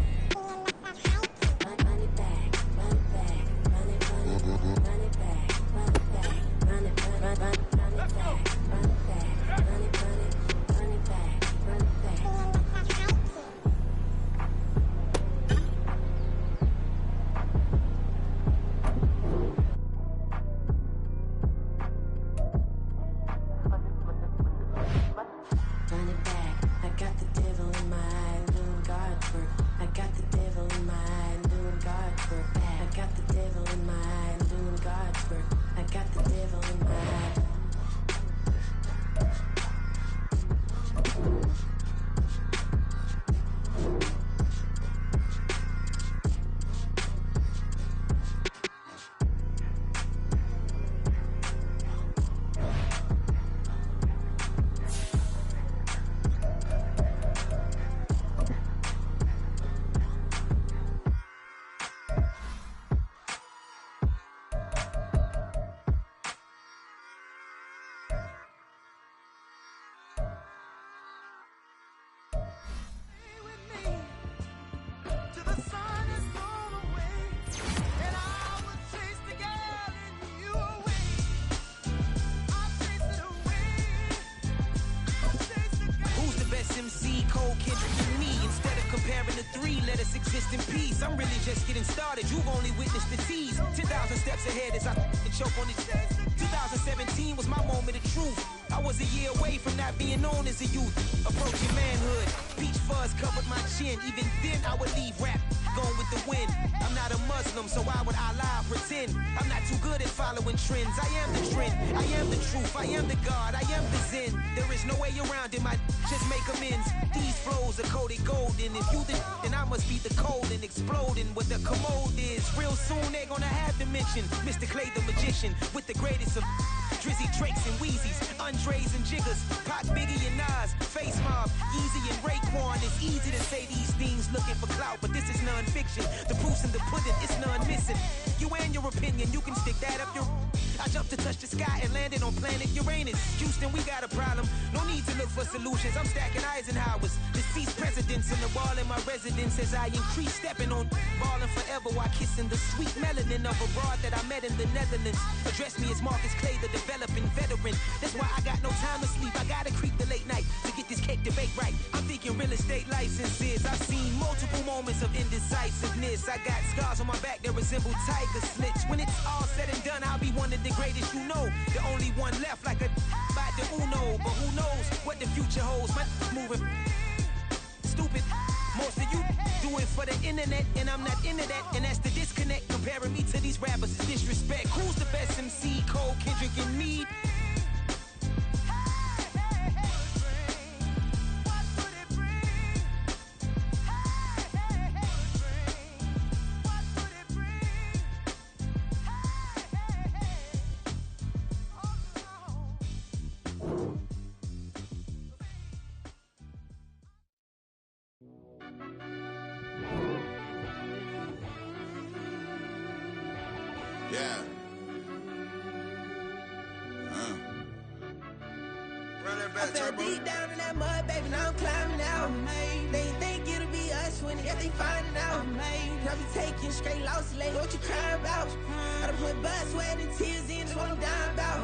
In peace, I'm really just getting started. You've only witnessed the tease. 10,000 steps ahead as I choke on it. 2017 was my moment of truth. I was a year away from not being known as a youth. Approaching manhood, peach fuzz covered my chin. Even then I would leave rap going with the wind. I'm not a Muslim, so why would Allah pretend? I'm not too good at following trends. I am the trend, I am the truth, I am the God, I am the Zen. There is no way around it, my just make amends. These flows are coated golden. If you the then I must be the cold and exploding what the commode is. Real soon they gonna have to mention Mr. Clay the magician with the greatest of Drizzy, Drakes, and Wheezies, Andres and Jiggers, Pac, Biggie, and Nas, Face Mob, Easy and Raekwon. It's easy to say these things looking for clout, but this is non-fiction. The proof's in the pudding, it's none missing. You and your opinion, you can stick that up your... I jumped to touch the sky and landed on planet Uranus. Houston, we got a problem. No need to look for solutions. I'm stacking Eisenhowers. Deceased presidents in the wall in my residence as I increase stepping on ballin' forever while kissing the sweet melanin of a broad that I met in the Netherlands. Address me as Marcus Clay, the developing veteran. That's why I got no time to sleep. I gotta creep the late night to get this cake debate right. I'm thinking real estate licenses. I've seen multiple moments of indecisiveness. I got scars on my back that resemble tiger slits. When it's all said and done, I'll be one of the greatest you know. The only one left like a by the Uno. But who knows what the future holds. My moving stupid. Most of you do it for the internet, and I'm not into that. And that's the disconnect. Comparing me to these rappers is disrespect. Who's the best MC? Cole, Kendrick, and me? Yeah. I fell deep down in that mud, baby, now I'm climbing out. They think it'll be us when they finding out. I be taking straight losses, lady, what you crying about? I done put blood, sweat, and tears in, that's what I'm dying about.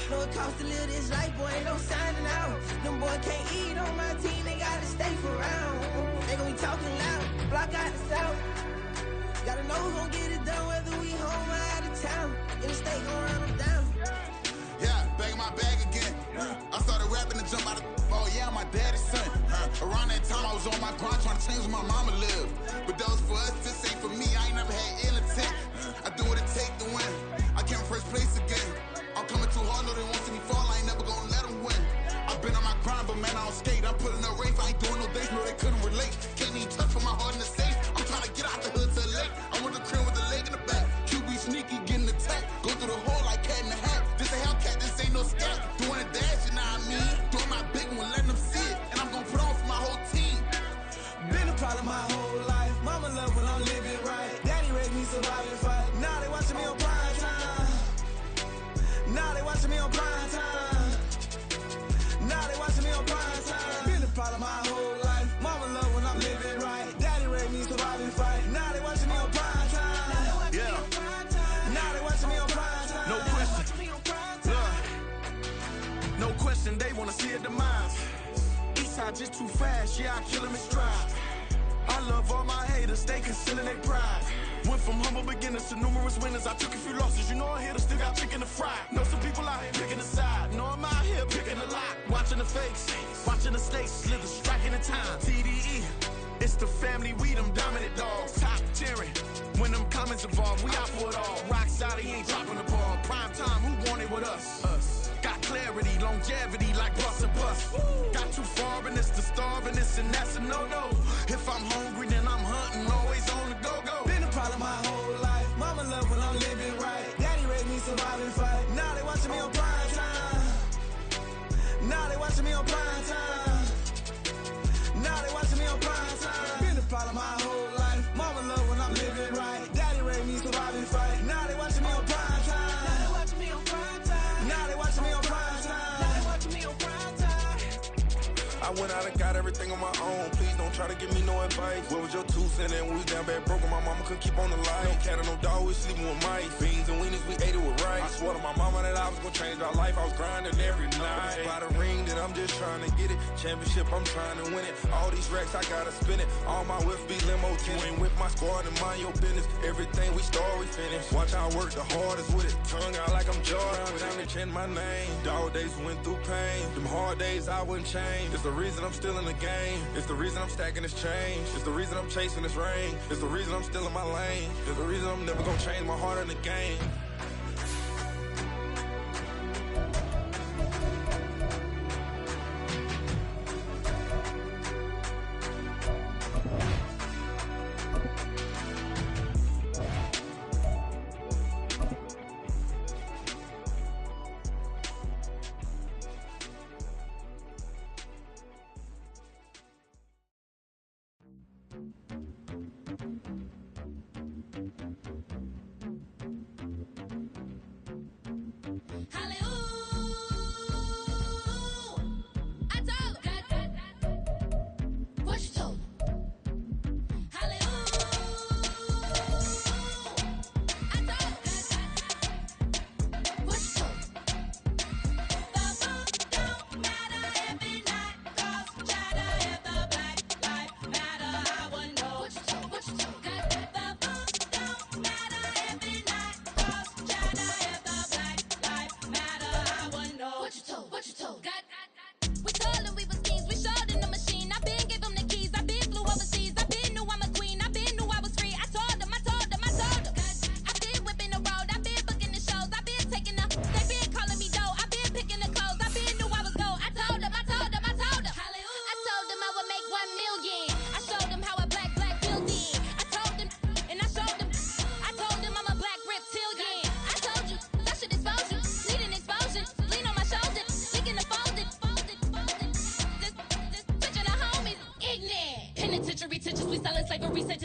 Know it costs to live this life, boy, ain't no signing out. Them boys can't eat on my team, they gotta stay for round. They gon' be talking loud, block out the south. Gotta know who's gon' get it done, whether we home or out of town. In the state, gon' run them down. Yeah, back in my bag again. I started rapping and jump out of oh yeah, my daddy's son. Around that time I was on my grind trying to change where my mama lived. But that was for us, this ain't for me. I ain't never had ill intent. I do what it take to win. I came first place again. I'm coming too hard, no they won't see me fall. I ain't never gonna let them win. I've been on my grind, but man I don't skate. I'm putting up race, I ain't doing no days, no they couldn't relate. Can't even touch for my heart in the safe. I'm trying to get out the hood to the lake. I want the crib with the leg in the back. QB sneaky, getting attacked. Go through the hole like cat in the hat. This a Hellcat, this ain't no scat. Doing a dash, you know what I mean? Doing my big one, letting them see it. And I'm gonna put on for my whole team. Been a problem my whole life. Mama love when I'm living right. Daddy raised me survive and fight. Now they watching me on prime time. Now they watching me on prime time. Now they watching me on prime time. Been a problem my whole life. Mama love when I'm living right. Daddy raised me survive and fight. Now they watching me on prime time. Yeah. Now they watching me on prime time. No question. No question, they wanna see a demise. Eastside just too fast, yeah, I kill them in stride. I love all my haters, they concealing their pride. Went from humble beginners to numerous winners. I took a few losses, you know I hitter, still got chicken to fry. Know some people out here picking a side, know I'm out here picking a lot. Watching the fakes, watching the stakes, slither, striking the time. TDE, it's the family, we them dominant dogs. Top tiering, when them comments involved, we out for it all. Rock solid, he ain't dropping the ball. Prime time, who want it with us? Got clarity, longevity like bus and bus. Got too far and it's the starving, this and that's a no-no. If I'm hungry, then I'm hunting, always on the go-go. Been a problem my whole life. Mama love when I'm living right. Daddy raised me survive and fight. Now they watching me on prime time. Now they watching me on prime time. Now they watching me on prime time. Been a problem my whole life. Mama love when I'm living right. Daddy raised me survive and fight. Now they watching me on prime time. Now they watching me on prime time. Now they watching me on prime time. Now they watching me on prime time. I went out and got everything on my own. Please don't try to give me no advice. What was your 2 cents and we was down bad broke and my mama couldn't keep on the light. No cat or no dog, we sleeping with mice. Beans and weenies, we ate it with rice. I swore to my mama that I was gonna change my life. I was grinding every night. By the ring that I'm just trying to get it. Championship, I'm trying to win it. All these racks, I gotta spin it. All my whips be limos. You ain't with my squad and mind your business. Everything we start, we finish. Watch how I work the hardest with it. Tongue out like I'm Jordan. Down and change my name. Dog days went through pain. Them hard days I wouldn't change. It's the reason I'm still in the game. It's the reason I'm stacking this change. It's the reason I'm chasing this rain. It's the reason I'm still in my lane. It's the reason I'm never gonna change my heart in the game.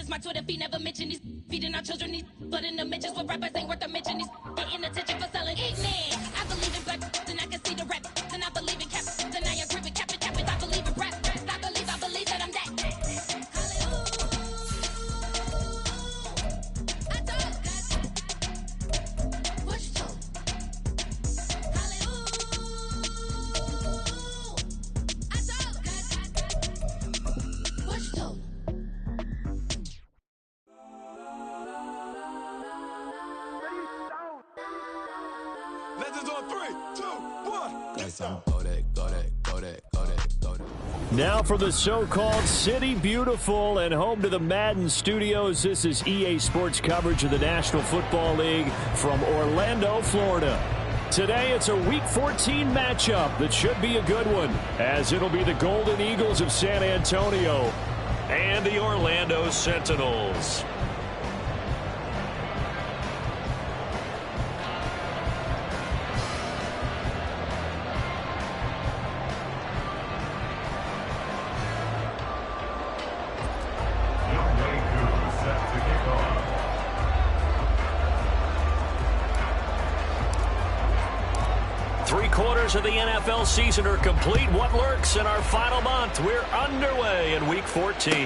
My Twitter feed never mention these feeding our children these blood in the mentions. What rappers ain't worth a mention. These Now for the so-called City Beautiful and home to the Madden studios. This is EA Sports coverage of the National Football League from Orlando, Florida. Today it's a Week 14 matchup that should be a good one, as it'll be the Golden Eagles of San Antonio and the Orlando Sentinels. Of the NFL season are complete. What lurks in our final month? We're underway in Week 14.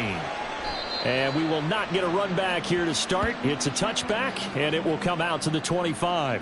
And we will not get a run back here to start. It's a touchback, and it will come out to the 25.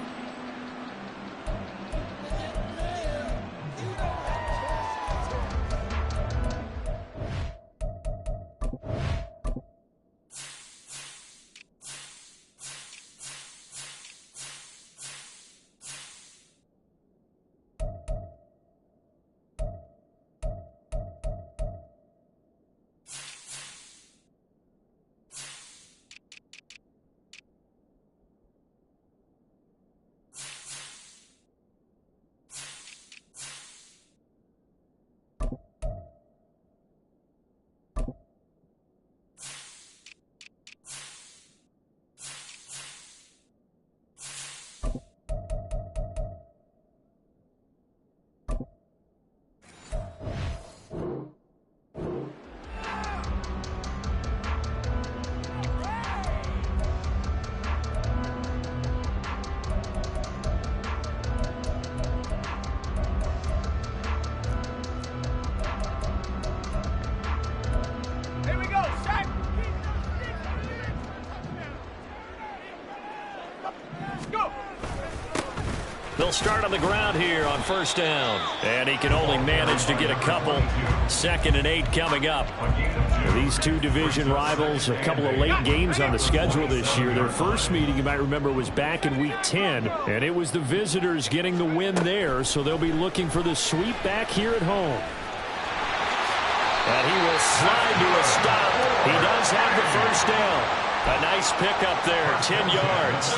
They'll start on the ground here on first down. And he can only manage to get a couple. 2nd and 8 coming up. These two division rivals, a couple of late games on the schedule this year. Their first meeting, you might remember, was back in Week 10. And it was the visitors getting the win there. So they'll be looking for the sweep back here at home. And he will slide to a stop. He does have the first down. A nice pickup there, 10 yards.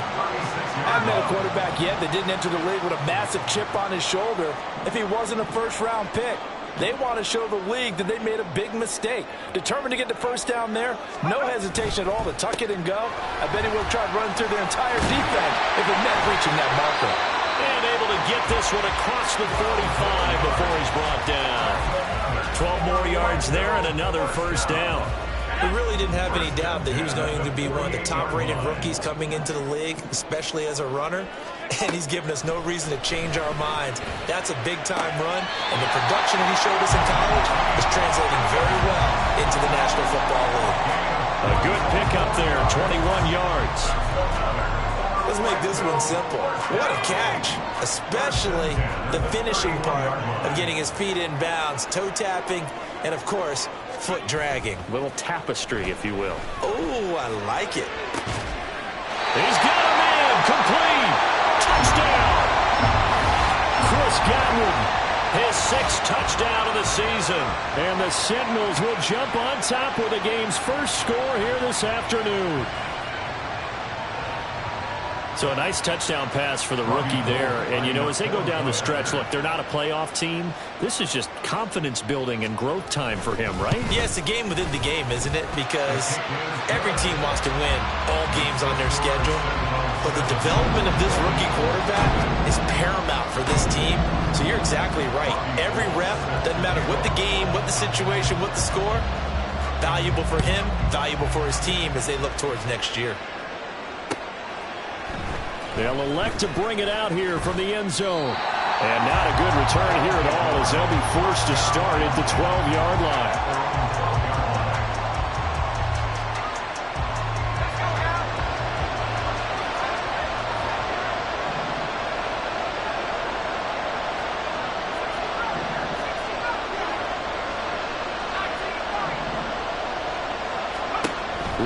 I haven't met a quarterback yet that didn't enter the league with a massive chip on his shoulder if he wasn't a first-round pick. They want to show the league that they made a big mistake. Determined to get the first down there, no hesitation at all to tuck it and go. I bet he would have tried running through their entire defense if it meant reaching that marker. And able to get this one across the 45 before he's brought down. 12 more yards there and another first down. We really didn't have any doubt that he was going to be one of the top-rated rookies coming into the league, especially as a runner. And he's given us no reason to change our minds. That's a big-time run, and the production that he showed us in college is translating very well into the National Football League. A good pickup there, 21 yards. Let's make this one simple. What a catch, especially the finishing part of getting his feet in bounds, toe tapping, and, of course, foot dragging. Little tapestry, if you will. Oh, I like it. He's got a man, complete. Touchdown. Chris Godwin, his 6th touchdown of the season. And the Sentinels will jump on top with the game's first score here this afternoon. So a nice touchdown pass for the rookie there. And, you know, as they go down the stretch, look, they're not a playoff team. This is just confidence building and growth time for him, right? Yeah, it's a game within the game, isn't it? Because every team wants to win all games on their schedule. But the development of this rookie quarterback is paramount for this team. So you're exactly right. Every rep, doesn't matter what the game, what the situation, what the score, valuable for him, valuable for his team as they look towards next year. They'll elect to bring it out here from the end zone. And not a good return here at all as they'll be forced to start at the 12-yard line.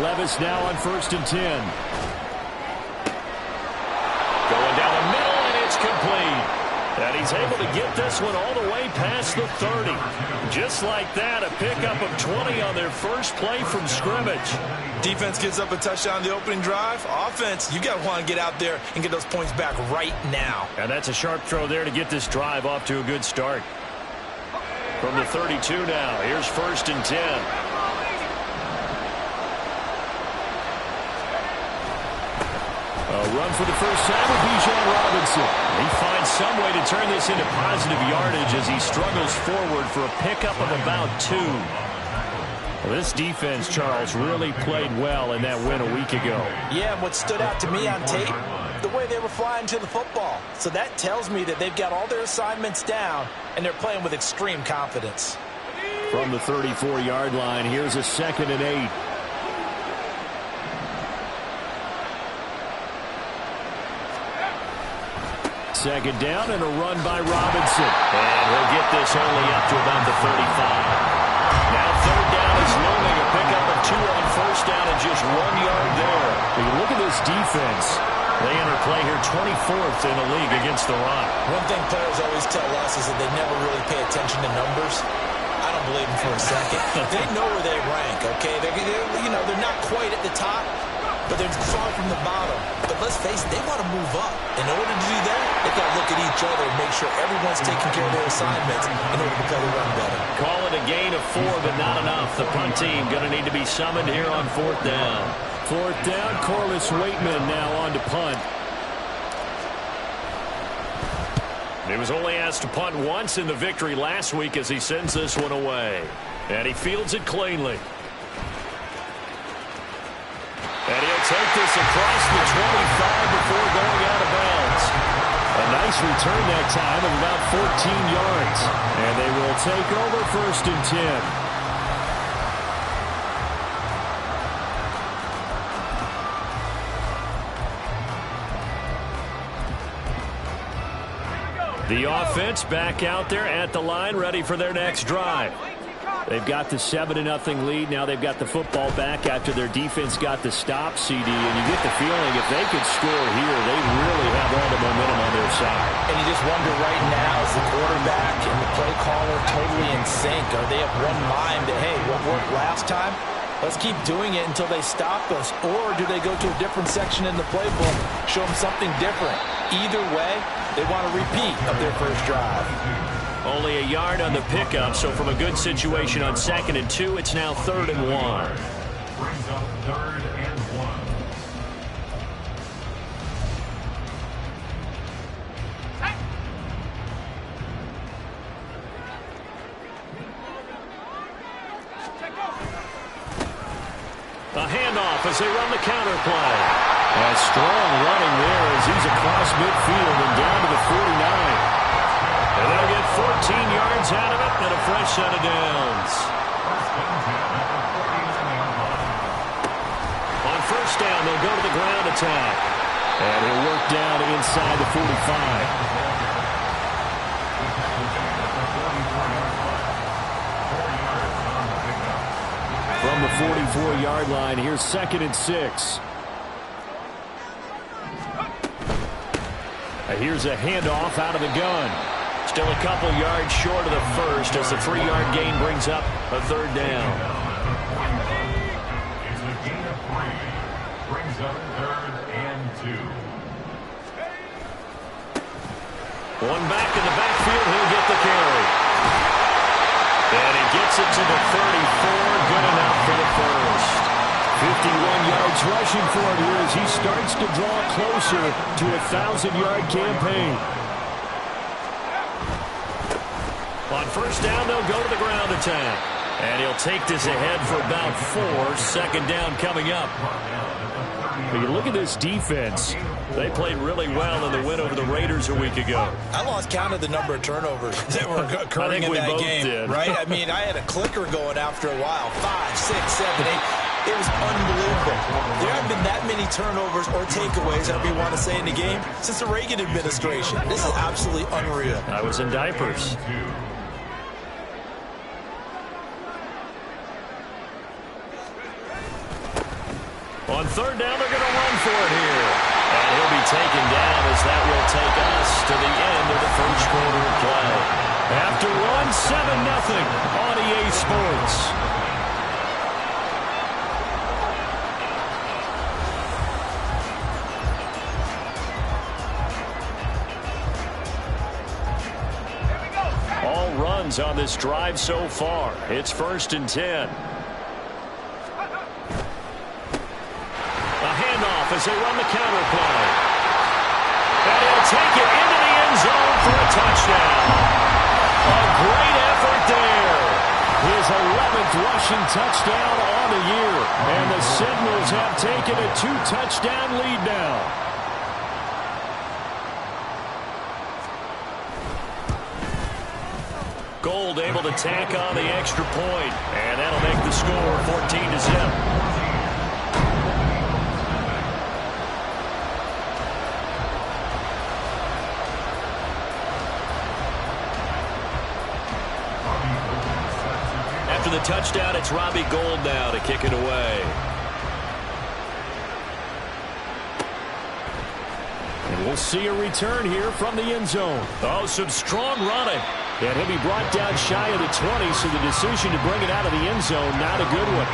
Levis now on 1st and 10. Going down the middle, and it's complete. And he's able to get this one all the way past the 30. Just like that, a pickup of 20 on their first play from scrimmage. Defense gives up a touchdown on the opening drive. Offense, you got to want to get out there and get those points back right now. And that's a sharp throw there to get this drive off to a good start. From the 32 now, here's 1st and 10. A run for the first time with Bijan Robinson. He finds some way to turn this into positive yardage as he struggles forward for a pickup of about 2. Well, this defense, Charles, really played well in that win a week ago. Yeah, and what stood out to me on tape, the way they were flying to the football. So that tells me that they've got all their assignments down, and they're playing with extreme confidence. From the 34-yard line, here's a 2nd and 8. Second down and a run by Robinson. And he'll get this only up to about the 35. Now 3rd down is looming. A pickup of 2 on 1st down and just 1 yard there. When you look at this defense, they enter play here 24th in the league against the run. One thing players always tell us is that they never really pay attention to numbers. I don't believe them for a second. They know where they rank, okay? They're not quite at the top, but they're far from the bottom. But let's face it, they want to move up. In order to do that, they've got to look at each other and make sure everyone's taking care of their assignments in order to play the run better. Call it a gain of 4, but not enough. The punt team going to need to be summoned here on 4th down. 4th down, Corliss Waitman now on to punt. He was only asked to punt once in the victory last week as he sends this one away. And he fields it cleanly. And he'll take this across the 25 before going out of bounds. A nice return that time of about 14 yards. And they will take over 1st and 10. The offense back out there at the line, ready for their next drive. They've got the 7-0 lead. Now they've got the football back after their defense got the stop, CD. And you get the feeling if they could score here, they really have all the momentum on their side. And you just wonder right now, is the quarterback and the play caller totally in sync? Are they of one mind that, hey, what worked last time? Let's keep doing it until they stop us. Or do they go to a different section in the playbook, show them something different? Either way, they want a repeat of their first drive. Only a yard on the pickup, so from a good situation on 2nd and 2, it's now 3rd and 1. Brings up 3rd and 1. A handoff as they run the counter play. A strong running there as he's across midfield and down to the 49. And they'll get 14 yards out of it and a fresh set of downs. On 1st down, they'll go to the ground attack. And he'll work down inside the 45. From the 44-yard line, here's 2nd and 6. Here's a handoff out of the gun. Still a couple yards short of the first as the 3-yard gain brings up a 3rd down. It's a gain of 3. Brings up 3rd and 2. One back in the backfield, he'll get the carry. And he gets it to the 34, good enough for the first. 51 yards rushing for him here as he starts to draw closer to a 1,000-yard campaign. On 1st down, they'll go to the ground attack. And he'll take this ahead for about 4. 2nd down coming up. When you look at this defense, they played really well in the win over the Raiders a week ago. I lost count of the number of turnovers that were occurring in that game. Did. Right? I mean, I had a clicker going after a while. 5, 6, 7, 8. It was unbelievable. There haven't been that many turnovers or takeaways, however you want to say, in the game since the Reagan administration. This is absolutely unreal. I was in diapers. On 3rd down, they're going to run for it here. And he'll be taken down as that will take us to the end of the first quarter of play. After one, 7-0 on EA Sports. All runs on this drive so far. It's 1st and 10. A handoff as they run the counter play. And he'll take it into the end zone for a touchdown. A great effort there. His 11th rushing touchdown on the year. And the Seminoles have taken a 2-touchdown lead now. Gold able to tack on the extra point. And that'll make the score 14-0. After the touchdown, it's Robbie Gould now to kick it away. And we'll see a return here from the end zone. Oh, some strong running. And he'll be brought down shy of the 20, so the decision to bring it out of the end zone, not a good one.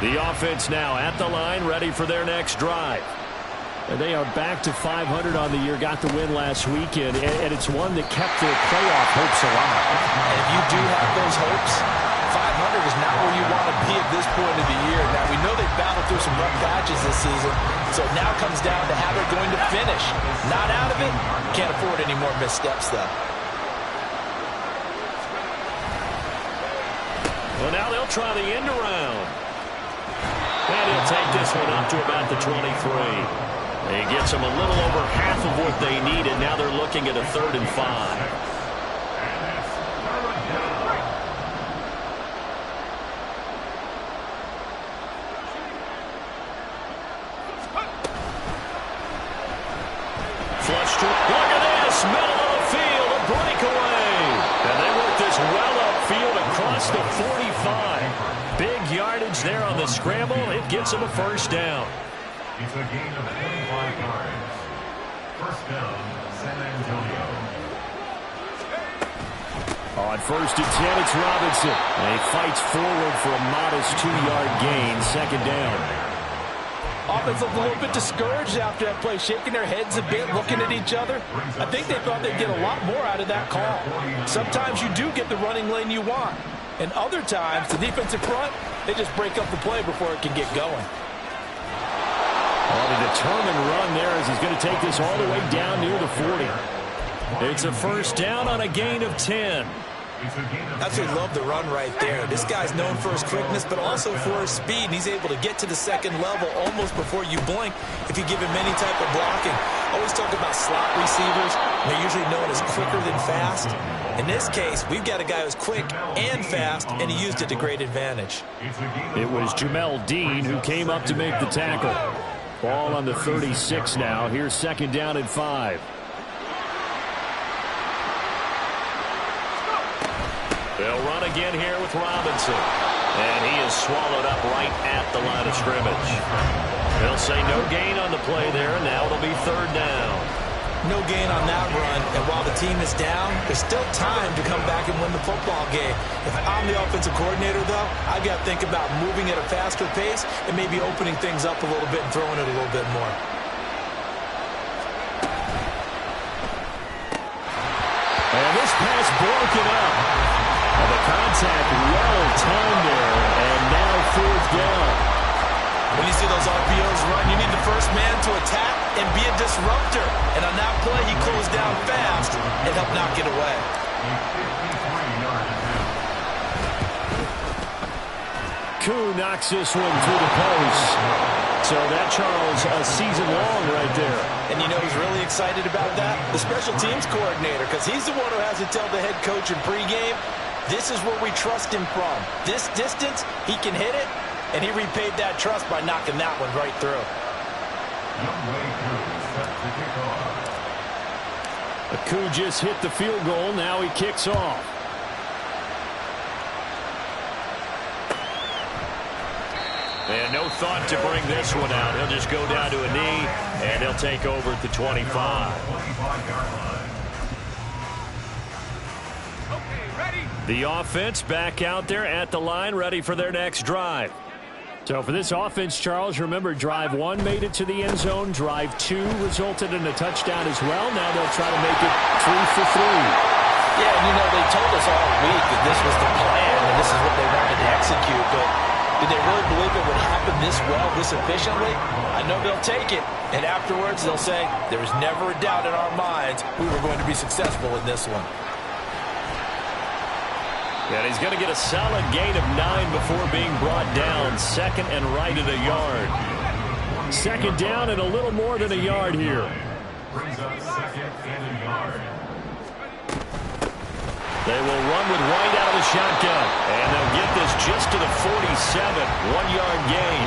The offense now at the line, ready for their next drive. And they are back to 500 on the year, got the win last weekend, and it's one that kept their playoff hopes alive. And if you do have those hopes, 500 is not where you want to be at this point of the year. Now, we know they've battled through some rough patches this season, so it now comes down to how they're going to finish. Not out of it, can't afford any more missteps, though. Well, now they'll try the end around. And he'll take this one up to about the 23. He gets them a little over half of what they needed. Now they're looking at a 3rd and 5. Look at this, middle of the field, a breakaway. And they work this well upfield across the 45. Big yardage there on the scramble. It gets them a 1st down. It's a gain of 25 yards. 1st down, San Antonio. On 1st and 10, it's Robinson. And he fights forward for a modest 2-yard gain, 2nd down. Offense looked a little bit discouraged after that play, shaking their heads a bit, looking at each other. I think they thought they'd get a lot more out of that call. Sometimes you do get the running lane you want. And other times, the defensive front, they just break up the play before it can get going. Well, the determined run there as he's going to take this all the way down near the 40. It's a 1st down on a gain of 10. I absolutely love the run right there. This guy's known for his quickness, but also for his speed. And he's able to get to the 2nd level almost before you blink if you give him any type of blocking. Always talk about slot receivers. They're usually known as quicker than fast. In this case, we've got a guy who's quick and fast, and he used it to great advantage. It was Jamel Dean who came up to make the tackle. Ball on the 36 now. Here's 2nd down and 5. They'll run again here with Robinson. And he is swallowed up right at the line of scrimmage. They'll say no gain on the play there, and now it'll be 3rd down. No gain on that run, and while the team is down, there's still time to come back and win the football game. If I'm the offensive coordinator, though, I've got to think about moving at a faster pace and maybe opening things up a little bit and throwing it a little bit more. And this pass broken up. And the contact well timed there, and now 4th down. When you see those RPOs run, you need the first man to attack and be a disruptor. And on that play, he closed down fast and helped knock it away. Koo knocks this one through the post. So that, Charles, a season long right there. And you know who's really excited about that? The special teams coordinator, because he's the one who has to tell the head coach in pregame, this is where we trust him from. This distance, he can hit it, and he repaid that trust by knocking that one right through. Koo just hit the field goal. Now he kicks off. And no thought to bring this one out. He'll just go down to a knee, and he'll take over at the 25. The offense back out there at the line, ready for their next drive. So for this offense, Charles, remember, drive 1 made it to the end zone. Drive 2 resulted in a touchdown as well. Now they'll try to make it 3 for 3. Yeah, and they told us all week that this was the plan and this is what they wanted to execute, but did they really believe it would happen this well, this efficiently? I know they'll take it, and afterwards they'll say, there was never a doubt in our minds we were going to be successful in this one. And he's going to get a solid gain of 9 before being brought down. Second and right at a yard. Second down and a little more than a yard here. Brings up second and a yard. They will run with White out of the shotgun. And they'll get this just to the 47. 1-yard gain.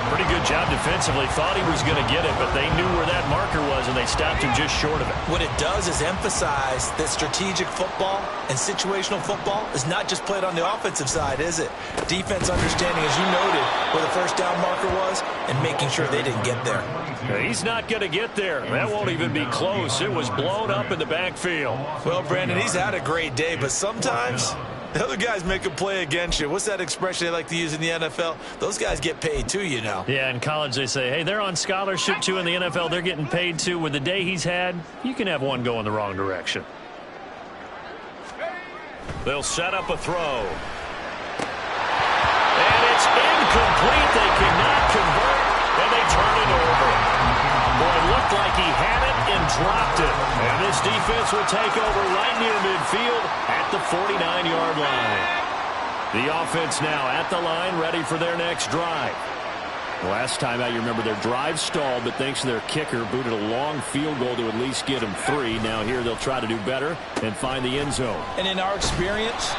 Pretty good job defensively. Thought he was going to get it, but they knew where that marker was, and they stopped him just short of it. What it does is emphasize that strategic football and situational football is not just played on the offensive side, is it? Defense understanding, as you noted, where the first down marker was and making sure they didn't get there. He's not going to get there. That won't even be close. It was blown up in the backfield. Well, Brandon, he's had a great day, but sometimes the other guys make a play against you. What's that expression they like to use in the NFL? Those guys get paid too, you know. Yeah, in college they say, hey, they're on scholarship too. In the NFL, they're getting paid too. With the day he's had, you can have one go in the wrong direction. They'll set up a throw. And it's incomplete. They cannot convert, and they turn it over. Boy, it looked like he had it and dropped it. And this defense will take over right near midfield at the 49-yard line. The offense now at the line, ready for their next drive. Last time out, you remember their drive stalled, but thanks to their kicker, booted a long field goal to at least get them 3. Now here they'll try to do better and find the end zone. And in our experience,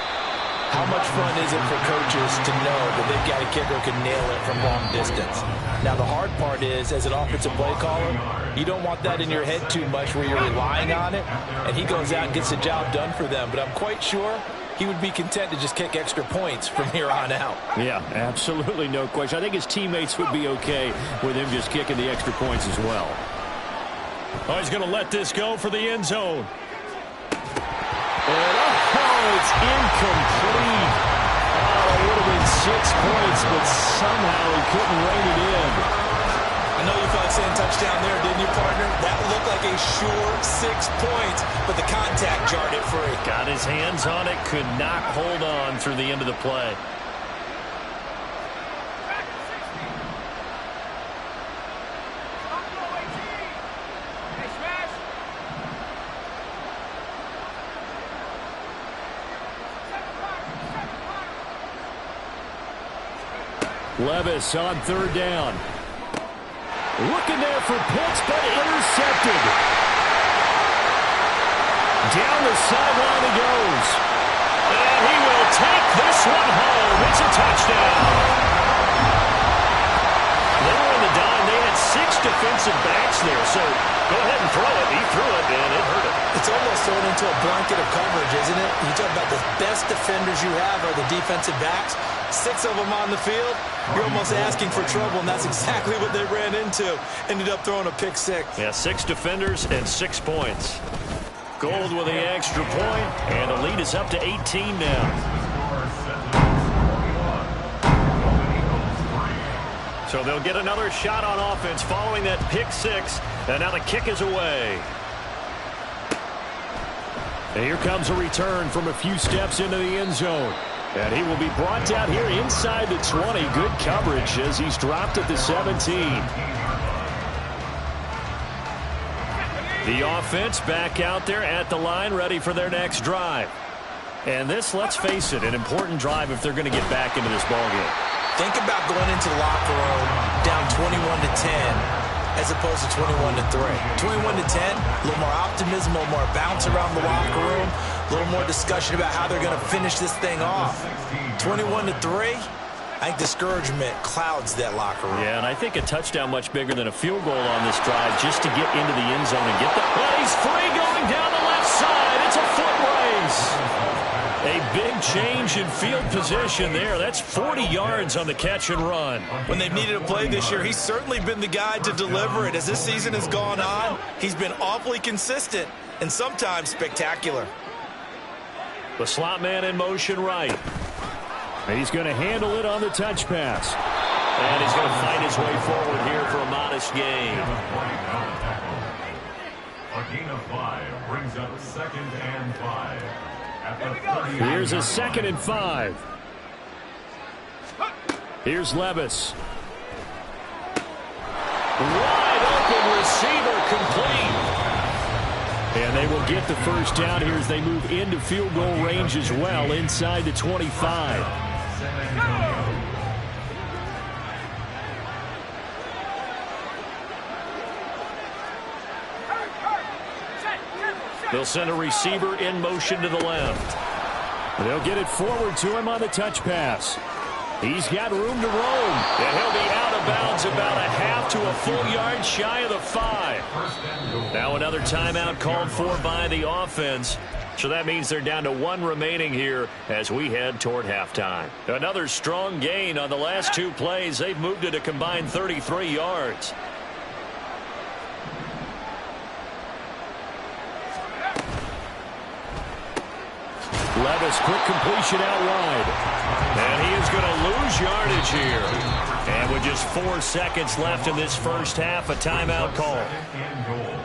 how much fun is it for coaches to know that they've got a kicker who can nail it from long distance? Now, the hard part is, as an offensive play caller, you don't want that in your head too much where you're relying on it, and he goes out and gets the job done for them. But I'm quite sure he would be content to just kick extra points from here on out. Yeah, absolutely no question. I think his teammates would be okay with him just kicking the extra points as well. Oh, he's going to let this go for the end zone. And it's incomplete. Oh, it would have been 6 points, but somehow he couldn't rein it in. I know you felt like saying touchdown there, didn't you, partner? That looked like a sure 6 points, but the contact jarred it free. Got his hands on it, could not hold on through the end of the play. Levis on third down. Looking there for Pitts, but intercepted. Down the sideline he goes. And he will take this one home. It's a touchdown. They were in the dime. They had 6 defensive backs there, so go ahead and throw it. He threw it, and it hurt him. It's almost thrown into a blanket of coverage, isn't it? You talk about the best defenders you have are the defensive backs. 6 of them on the field. You're almost asking for trouble, and that's exactly what they ran into. Ended up throwing a pick 6. Yeah, 6 defenders and 6 points. Gold with the extra point, and the lead is up to 18 now. So they'll get another shot on offense following that pick 6, and now the kick is away. And here comes a return from a few steps into the end zone. And he will be brought down here inside the 20. Good coverage as he's dropped at the 17. The offense back out there at the line, ready for their next drive. And this, let's face it, an important drive if they're going to get back into this ballgame. Think about going into the locker room down 21-10 as opposed to 21-3. 21-10, a little more optimism, a little more bounce around the locker room, a little more discussion about how they're going to finish this thing off. 21-3, I think discouragement clouds that locker room. Yeah, and I think a touchdown much bigger than a field goal on this drive just to get into the end zone and get that. Well, he's free going down the left side. It's a foot race. A big change in field position there. That's 40 yards on the catch and run. When they've needed a play this year, he's certainly been the guy to deliver it. As this season has gone on, he's been awfully consistent and sometimes spectacular. The slot man in motion right. He's going to handle it on the touch pass. And he's going to fight his way forward here for a modest gain. A gain of 5 brings up 2nd and 5. Here's a 2nd and 5. Here's Levis. Wide open receiver complete. And they will get the first down here as they move into field goal range as well inside the 25. They'll send a receiver in motion to the left. They'll get it forward to him on the touch pass. He's got room to roam. And he'll be out of bounds about a half to a full yard shy of the 5. Now another timeout called for by the offense. So that means they're down to 1 remaining here as we head toward halftime. Another strong gain on the last 2 plays. They've moved it a combined 33 yards. Levis, quick completion out wide. And he is going to lose yardage here. And with just 4 seconds left in this first half, a timeout call. And goal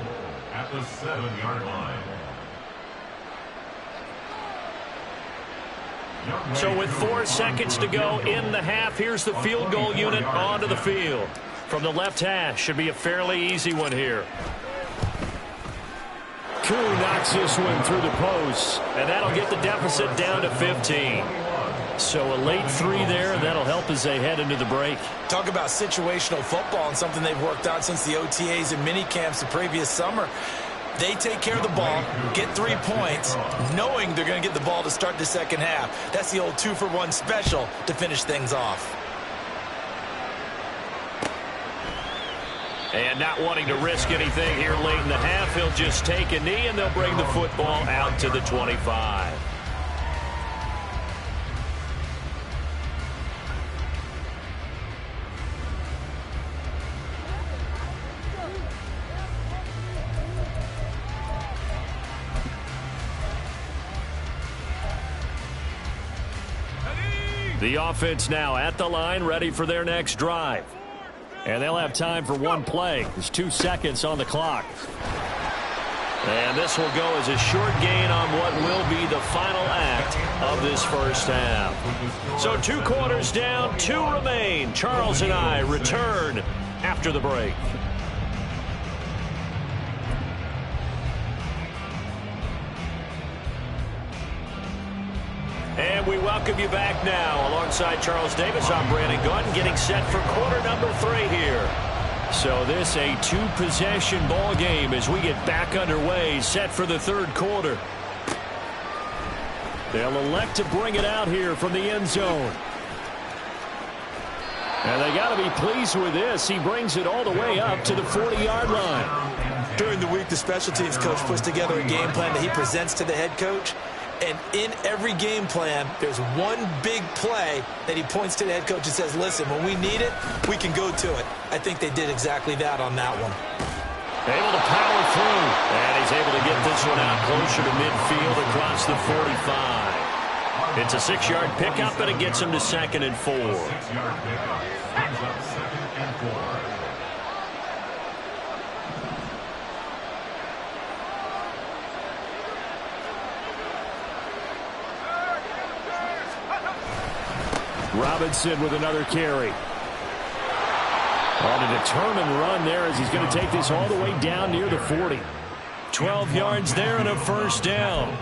at the 7-yard line. So with 4 seconds to go in the half, here's the field goal unit onto the field. From the left hash, should be a fairly easy one here. Koo knocks this one through the post. And that'll get the deficit down to 15. So a late 3 there, and that'll help as they head into the break. Talk about situational football and something they've worked on since the OTAs and mini camps the previous summer. They take care of the ball, get 3 points, knowing they're going to get the ball to start the second half. That's the old 2-for-1 special to finish things off. And not wanting to risk anything here late in the half, he'll just take a knee, and they'll bring the football out to the 25. The offense now at the line, ready for their next drive. And they'll have time for 1 play. There's 2 seconds on the clock. And this will go as a short gain on what will be the final act of this first half. So 2 quarters down, 2 remain. Charles and I return after the break. And we welcome you back now. Alongside Charles Davis, I'm Brandon Gordon, getting set for quarter number 3 here. So this a 2-possession ball game as we get back underway, set for the 3rd quarter. They'll elect to bring it out here from the end zone. And they got to be pleased with this. He brings it all the way up to the 40-yard line. During the week, the special teams coach puts together a game plan that he presents to the head coach. And in every game plan, there's one big play that he points to the head coach and says, listen, when we need it, we can go to it. I think they did exactly that on that one. Able to power through. And he's able to get this one out closer to midfield across the 45. It's a 6-yard pickup, and it gets him to 2nd and 4. 6-yard pickup brings up 2nd and 4. Robinson with another carry. On a determined run there as he's going to take this all the way down near the 40. 12 yards there and a first down.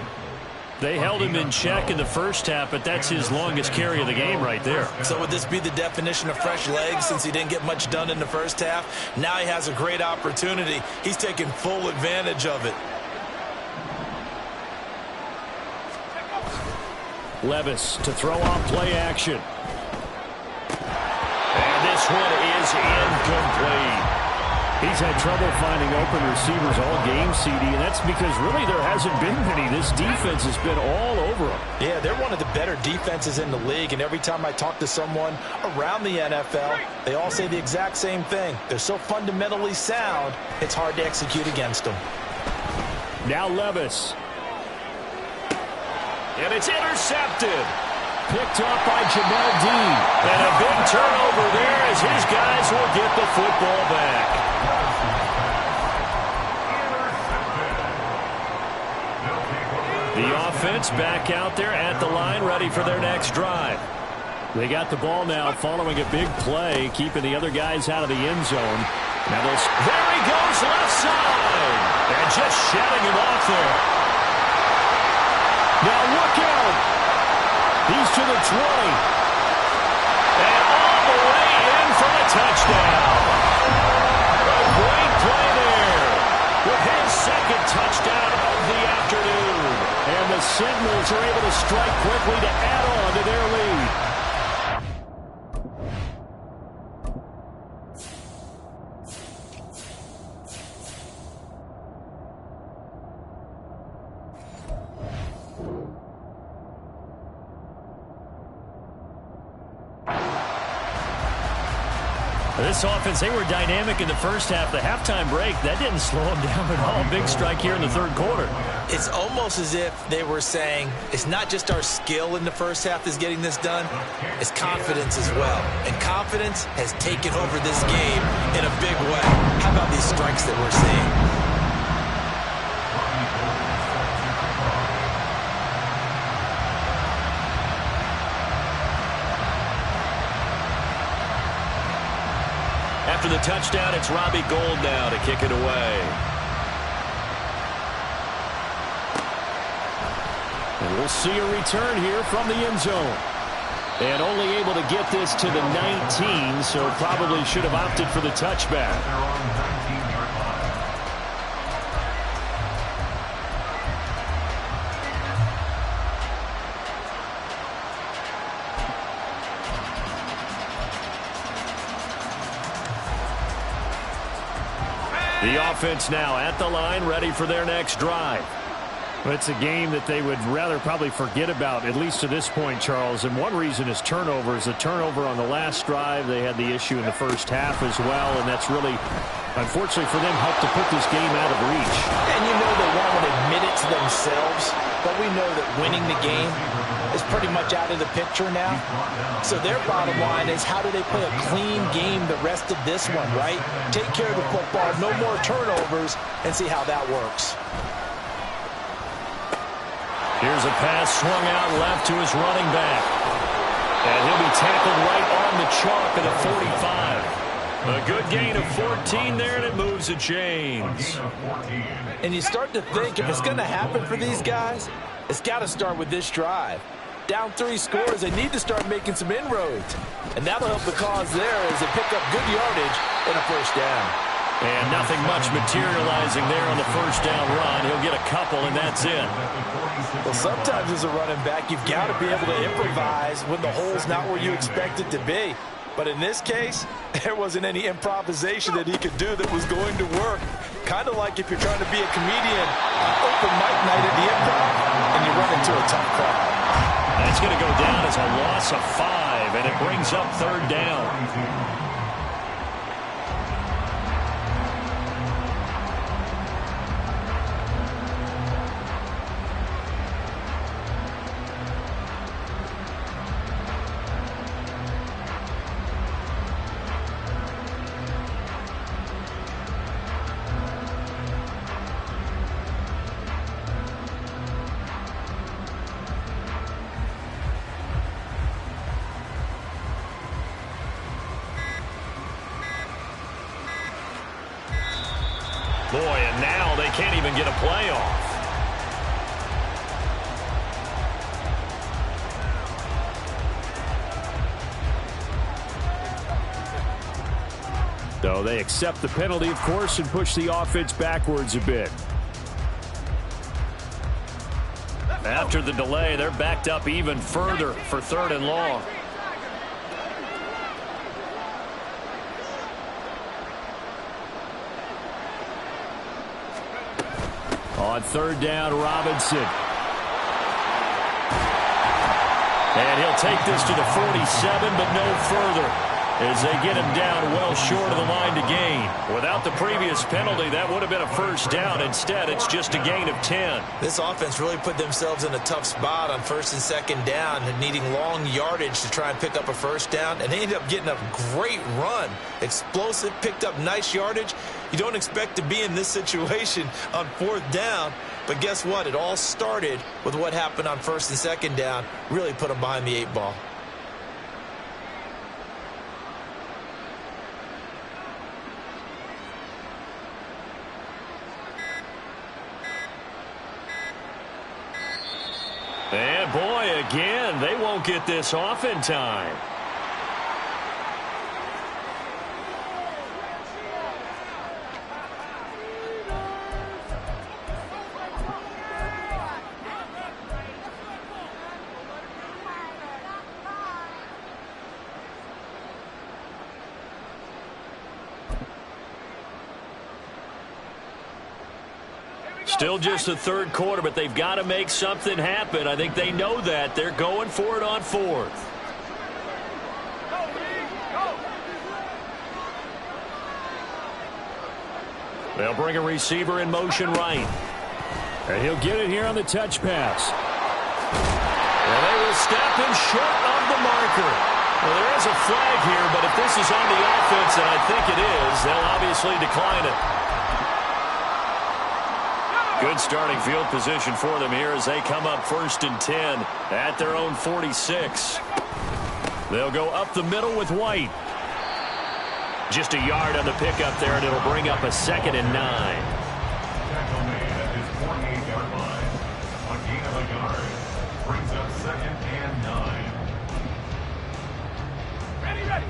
They held him in check in the first half, but that's his longest carry of the game right there. So would this be the definition of fresh legs since he didn't get much done in the first half? Now he has a great opportunity. He's taking full advantage of it. Levis to throw off play action. And this one is incomplete. He's had trouble finding open receivers all game, CD, and that's because really there hasn't been many. This defense has been all over him. Yeah, they're one of the better defenses in the league, and every time I talk to someone around the NFL, they all say the exact same thing. They're so fundamentally sound, it's hard to execute against them. Now Levis. And it's intercepted. Picked up by Jamel Dean. And a big turnover there as his guys will get the football back. The offense back out there at the line, ready for their next drive. They got the ball now following a big play, keeping the other guys out of the end zone. Now there he goes, left side. And just shedding him off there. Now look out. He's to the 20. And all the way in for the touchdown. A great play there with his second touchdown of the afternoon. And the Sentinels are able to strike quickly to add on to their lead. This offense, they were dynamic in the first half. The halftime break, that didn't slow them down at all. Big strike here in the third quarter. It's almost as if they were saying, it's not just our skill in the first half that's getting this done, it's confidence as well. And confidence has taken over this game in a big way. How about these strikes that we're seeing? After the touchdown, it's Robbie Gould now to kick it away. And we'll see a return here from the end zone. And only able to get this to the 19, so probably should have opted for the touchback. The offense now at the line, ready for their next drive. But it's a game that they would rather probably forget about, at least to this point, Charles. And one reason is turnovers. The turnover on the last drive, they had the issue in the first half as well, and that's really, unfortunately for them, helped to put this game out of reach. And you know they won't admit it to themselves, but we know that winning the game is pretty much out of the picture now. So their bottom line is, how do they play a clean game the rest of this one, right? Take care of the football, no more turnovers, and see how that works. Here's a pass swung out left to his running back. And he'll be tackled right on the chalk of the 45. A good gain of 14 there, and it moves the chains. And you start to think, if it's going to happen for these guys, it's got to start with this drive. Down 3 scores, they need to start making some inroads. And that'll help the cause there as they pick up good yardage and a first down. And nothing much materializing there on the first down run. He'll get a couple, and that's it. Well, sometimes as a running back, you've got to be able to improvise when the hole's not where you expect it to be. But in this case, there wasn't any improvisation that he could do that was going to work. Kind of like if you're trying to be a comedian on open mic night at the Improv and you run into a tough crowd. That's going to go down as a loss of 5, and it brings up third down. Boy, and now they can't even get a play off. So they accept the penalty, of course, and push the offense backwards a bit. After the delay, they're backed up even further for 3rd and long. On third down, Robinson. And he'll take this to the 47, but no further, as they get him down well short of the line to gain. Without the previous penalty, that would have been a first down. Instead, it's just a gain of 10. This offense really put themselves in a tough spot on first and second down and needing long yardage to try and pick up a first down. And they ended up getting a great run. Explosive, picked up nice yardage. You don't expect to be in this situation on fourth down. But guess what? It all started with what happened on first and second down. Really put them behind the 8 ball. And boy, again, they won't get this off in time. Still just the third quarter, but they've got to make something happen. I think they know that. They're going for it on fourth. They'll bring a receiver in motion right. And he'll get it here on the touch pass. And they will stop him short of the marker. Well, there is a flag here, but if this is on the offense, and I think it is, they'll obviously decline it. Good starting field position for them here as they come up 1st and 10 at their own 46. They'll go up the middle with White. Just a yard on the pickup there, and it'll bring up a 2nd and 9. Tackle made at his 48-yard line. A gain of a yard. Brings up 2nd and 9. Ready.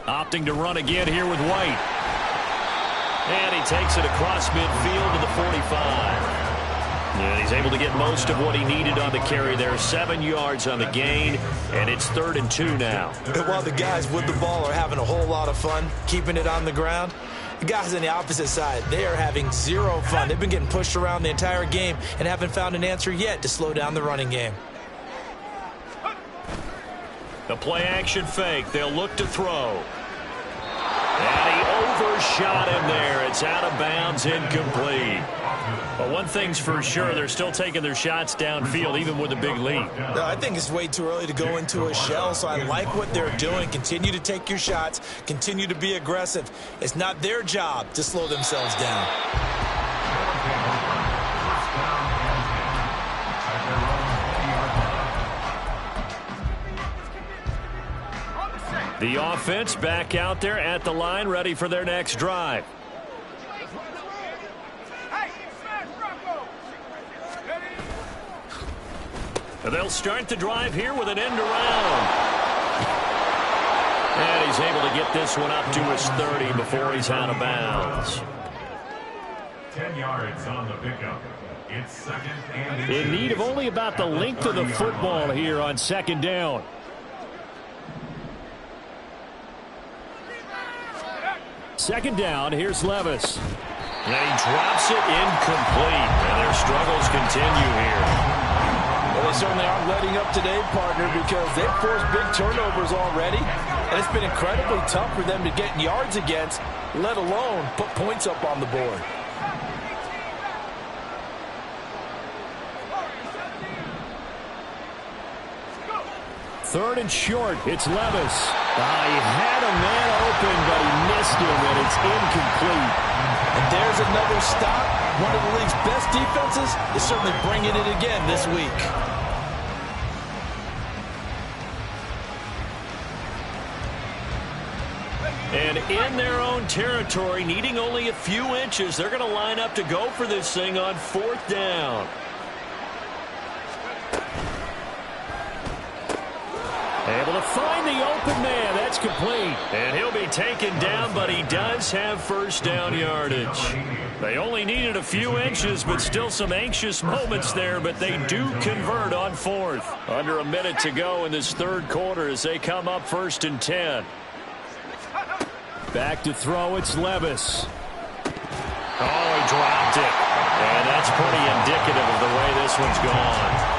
Opting to run again here with White. And he takes it across midfield to the 45. And he's able to get most of what he needed on the carry there. 7 yards on the gain, and it's 3rd and 2 now. And while the guys with the ball are having a whole lot of fun keeping it on the ground, the guys on the opposite side, they are having zero fun. They've been getting pushed around the entire game and haven't found an answer yet to slow down the running game. The play-action fake. They'll look to throw. And he overshot him there. It's out of bounds, incomplete. But one thing's for sure, they're still taking their shots downfield, even with a big lead. No, I think it's way too early to go into a shell, so I like what they're doing. Continue to take your shots. Continue to be aggressive. It's not their job to slow themselves down. The offense back out there at the line, ready for their next drive. They'll start the drive here with an end around. And he's able to get this one up to his 30 before he's out of bounds. 10 yards on the pickup. It's 2nd and 2. In need of only about the length of the football here on 2nd down. Second down, here's Levis. And he drops it incomplete. And their struggles continue here. Well, they certainly aren't letting up today, partner, because they've forced big turnovers already. And it's been incredibly tough for them to get yards against, let alone put points up on the board. Third and short, it's Levis. He had a man open, but he missed him, and it's incomplete. And there's another stop. One of the league's best defenses is certainly bringing it again this week. And in their own territory, needing only a few inches, they're going to line up to go for this thing on 4th down. Able to find the open man. That's complete. And he'll be taken down, but he does have first down yardage. They only needed a few inches, but still some anxious moments there, but they do convert on fourth. Under a minute to go in this third quarter as they come up 1st and 10. Back to throw, it's Levis. Oh, he dropped it. And that's pretty indicative of the way this one's gone.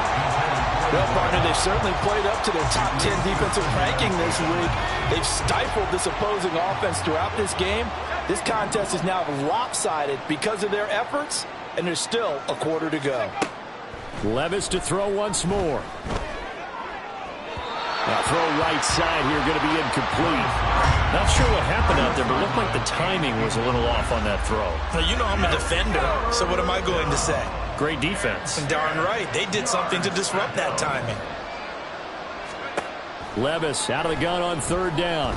Well, partner, they've certainly played up to their top 10 defensive ranking this week. They've stifled this opposing offense throughout this game. This contest is now lopsided because of their efforts, and there's still a quarter to go. Levis to throw once more. Now throw right side here, going to be incomplete. Not sure what happened out there, but it looked like the timing was a little off on that throw. Well, you know I'm a defender, so what am I going to say? Great defense. And darn right, they did something to disrupt that timing. Levis out of the gun on 3rd down.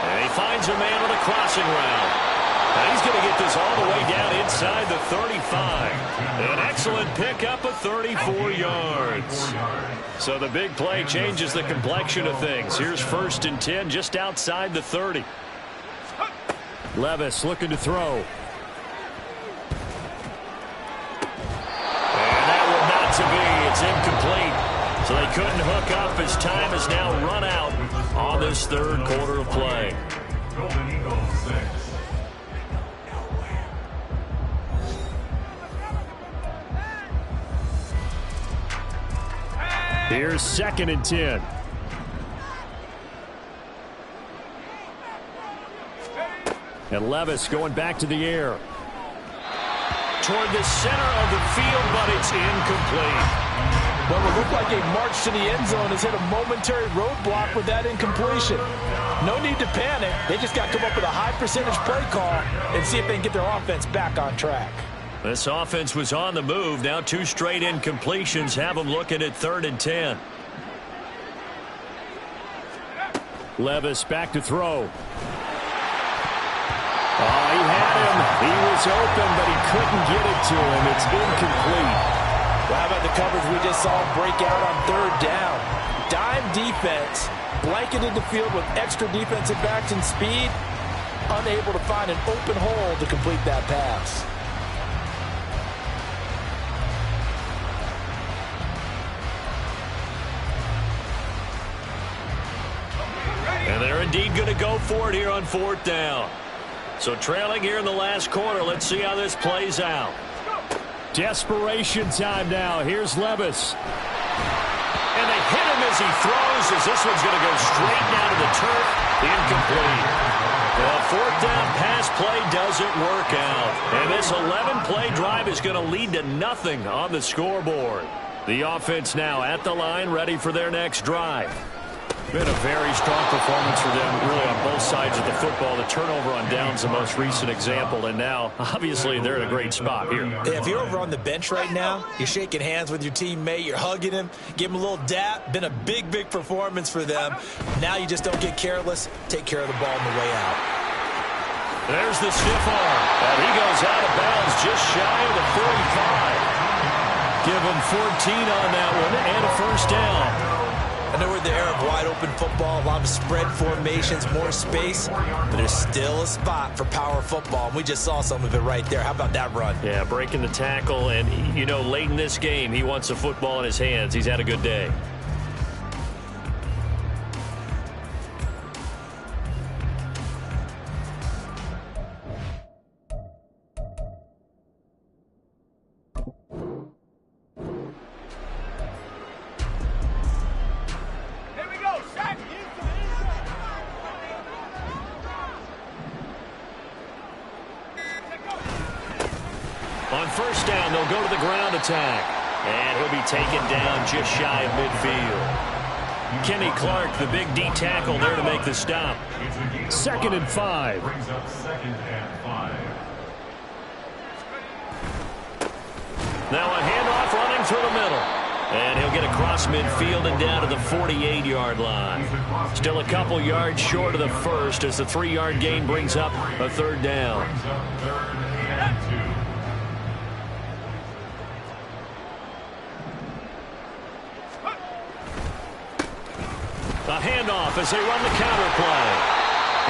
And he finds a man with a crossing route. And he's going to get this all the way down inside the 35. An excellent pickup of 34 yards. So the big play changes the complexion of things. Here's 1st and 10 just outside the 30. Levis looking to throw. And that will not to be. It's incomplete. So they couldn't hook up as time has now run out on this third quarter of play. Golden Eagles 6. Here's 2nd and 10. And Levis going back to the air. Toward the center of the field, but it's incomplete. Well, it looked like a march to the end zone has hit a momentary roadblock with that incompletion. No need to panic. They just got to come up with a high percentage play call and see if they can get their offense back on track. This offense was on the move. Now 2 straight incompletions have them looking at 3rd and 10. Levis back to throw. Oh, he had him. He was open, but he couldn't get it to him. It's incomplete. Well, how about the coverage we just saw break out on 3rd down? Dime defense, blanketed the field with extra defensive backs and speed, unable to find an open hole to complete that pass. And they're indeed going to go for it here on 4th down. So trailing here in the last quarter. Let's see how this plays out. Desperation time now. Here's Levis. And they hit him as he throws, as this one's going to go straight down to the turf. Incomplete. The 4th down pass play doesn't work out. And this 11-play drive is going to lead to nothing on the scoreboard. The offense now at the line, ready for their next drive. Been a very strong performance for them, really, on both sides of the football. The turnover on downs, the most recent example, and now, obviously, they're in a great spot here. If you're over on the bench right now, you're shaking hands with your teammate, you're hugging him, give him a little dap. Been a big, big performance for them. Now you just don't get careless. Take care of the ball on the way out. There's the stiff arm, and he goes out of bounds just shy of the 45. Give him 14 on that one, and a first down. I know we're in the era of wide-open football, a lot of spread formations, more space, but there's still a spot for power football, and we just saw some of it right there. How about that run? Yeah, breaking the tackle, and, you know, late in this game, he wants the football in his hands. He's had a good day. On first down, they'll go to the ground attack. And he'll be taken down just shy of midfield. Kenny Clark, the big D tackle, there to make the stop. 2nd and 5. Brings up 2nd and 5. Now a handoff running through the middle. And he'll get across midfield and down to the 48-yard line. Still a couple yards short of the first as the 3-yard gain brings up a 3rd down. Brings up 3rd and 2. handoff as they run the counter play.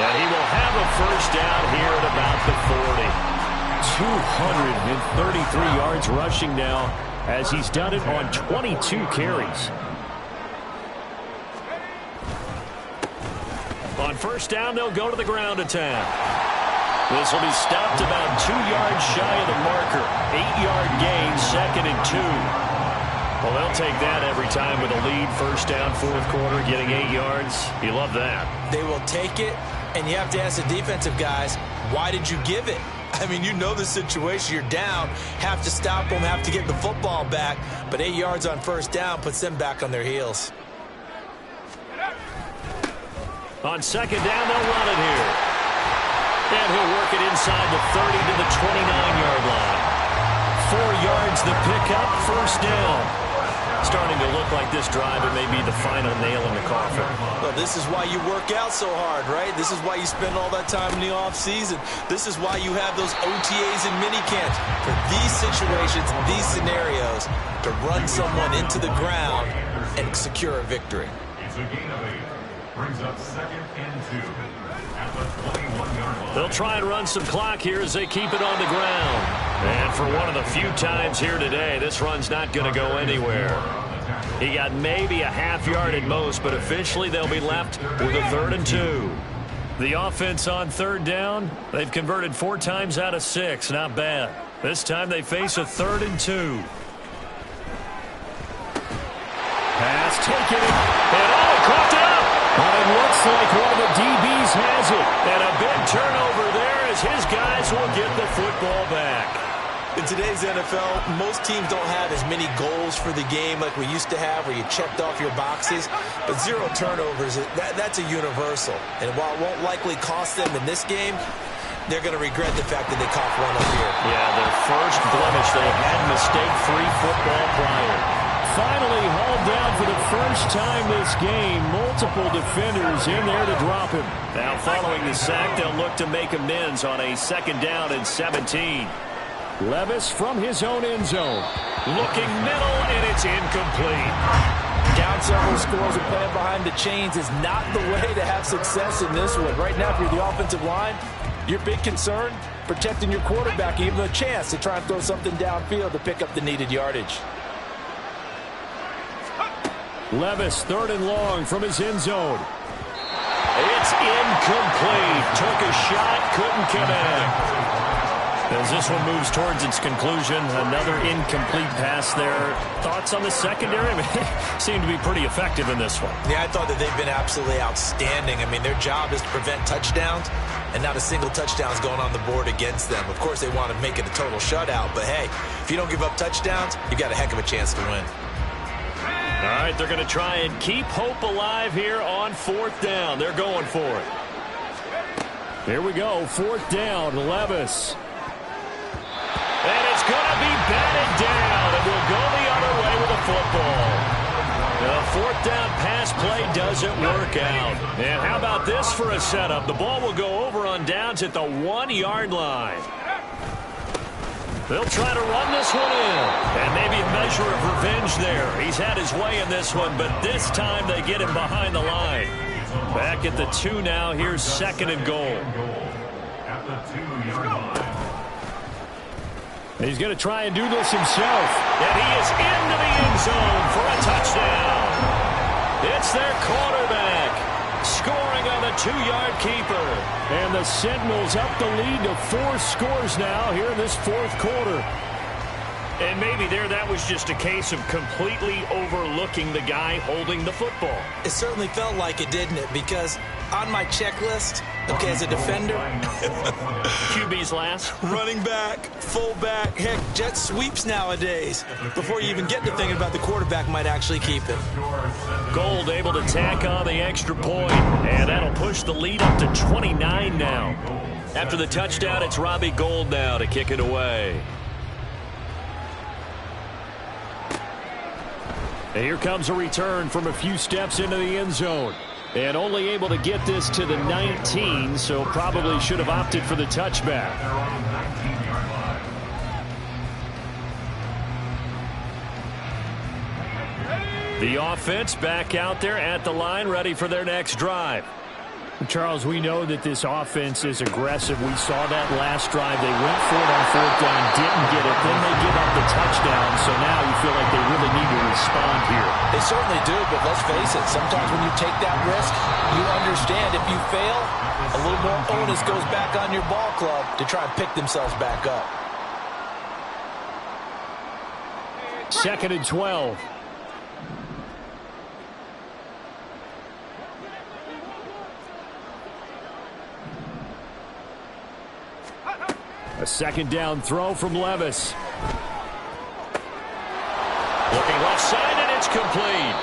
And he will have a first down here at about the 40. 233 yards rushing now as he's done it on 22 carries. On first down, they'll go to the ground attack. This will be stopped about 2 yards shy of the marker. 8-yard gain, 2nd and 2. Well, they'll take that every time with a lead. First down, fourth quarter, getting 8 yards. You love that. They will take it, and you have to ask the defensive guys, why did you give it? I mean, you know the situation. You're down, have to stop them, have to get the football back. But 8 yards on first down puts them back on their heels. On second down, they'll run it here. And he'll work it inside the 30 to the 29-yard line. 4 yards the pickup, first down. Starting to look like this drive, it may be the final nail in the coffin. Well, this is why you work out so hard, right? This is why you spend all that time in the offseason. This is why you have those OTAs and minicamps. For these situations, these scenarios, to run someone into the ground and secure a victory. It's a gain of 8. Brings up 2nd and 2 at the 21-yard line. They'll try and run some clock here as they keep it on the ground. And for one of the few times here today, this run's not going to go anywhere. He got maybe a half yard at most, but officially they'll be left with a 3rd and 2. The offense on third down, they've converted 4 times out of 6. Not bad. This time they face a 3rd and 2. Pass taken. And coughed it up. But it looks like one of the DBs has it. And a big turnover there as his guys will get the football back. In today's NFL, most teams don't have as many goals for the game like we used to have where you checked off your boxes. But 0 turnovers, that's a universal. And while it won't likely cost them in this game, they're going to regret the fact that they coughed one up here. Yeah, their first blemish. They had mistake-free football prior. Finally hauled down for the first time this game. Multiple defenders in there to drop him. Now following the sack, they'll look to make amends on a 2nd down and 17. Levis from his own end zone. Looking middle, and it's incomplete. Down several scores and playing behind the chains is not the way to have success in this one. Right now, if you're the offensive line, your big concern, protecting your quarterback, give him a chance to try and throw something downfield to pick up the needed yardage. Levis, 3rd and long from his end zone. It's incomplete. Took a shot, couldn't connect. As this one moves towards its conclusion, another incomplete pass there. Thoughts on the secondary? Seem to be pretty effective in this one. Yeah, I thought that they've been absolutely outstanding. I mean, their job is to prevent touchdowns, and not a single touchdown is going on the board against them. Of course, they want to make it a total shutout, but hey, if you don't give up touchdowns, you've got a heck of a chance to win. All right, they're going to try and keep hope alive here on 4th down. They're going for it. Here we go, 4th down, Levis. And it's going to be batted down, and we'll go the other way with the football. The 4th down pass play doesn't work out. And how about this for a setup? The ball will go over on downs at the 1-yard line. They'll try to run this one in. And maybe a measure of revenge there. He's had his way in this one, but this time they get him behind the line. Back at the 2 now. Here's 2nd and goal. At the 2-yard line. He's going to try and do this himself. And he is into the end zone for a touchdown. It's their quarterback scoring on the 2-yard keeper. And the Sentinels up the lead to 4 scores now here in this 4th quarter. And maybe that was just a case of completely overlooking the guy holding the football. It certainly felt like it, didn't it? Because on my checklist, okay, as a defender, QB's last, running back, fullback, heck, jet sweeps nowadays. Before you even get to thinking about the quarterback might actually keep it. Gold able to tack on the extra point, and that'll push the lead up to 29 now. After the touchdown, it's Robbie Gould now to kick it away. And here comes a return from a few steps into the end zone. And only able to get this to the 19, so probably should have opted for the touchback. The offense back out there at the line, ready for their next drive. Charles, we know that this offense is aggressive. We saw that last drive. They went for it on fourth down, didn't get it. Then they give up the touchdown. So now you feel like they really need to respond here. They certainly do, but let's face it. Sometimes when you take that risk, you understand if you fail, a little more onus goes back on your ball club to try and pick themselves back up. 2nd and 12. A 2nd down throw from Levis. Looking left side, and it's complete.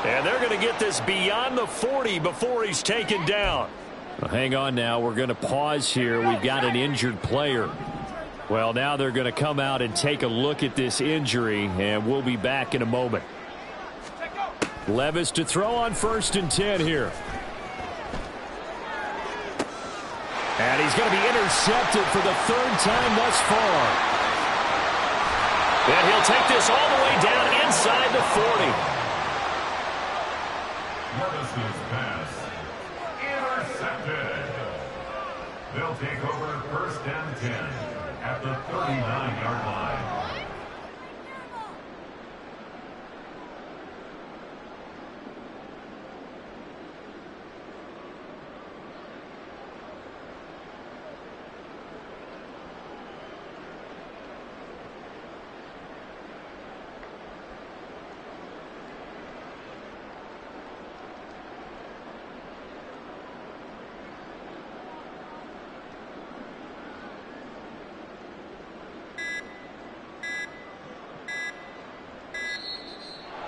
And they're going to get this beyond the 40 before he's taken down. Well, hang on now. We're going to pause here. We've got an injured player. Well, now they're going to come out and take a look at this injury, and we'll be back in a moment. Levis to throw on 1st and 10 here. And he's going to be intercepted for the 3rd time thus far. And he'll take this all the way down inside the 40. Levis's pass intercepted. They'll take over 1st and 10 at the 39-yard line.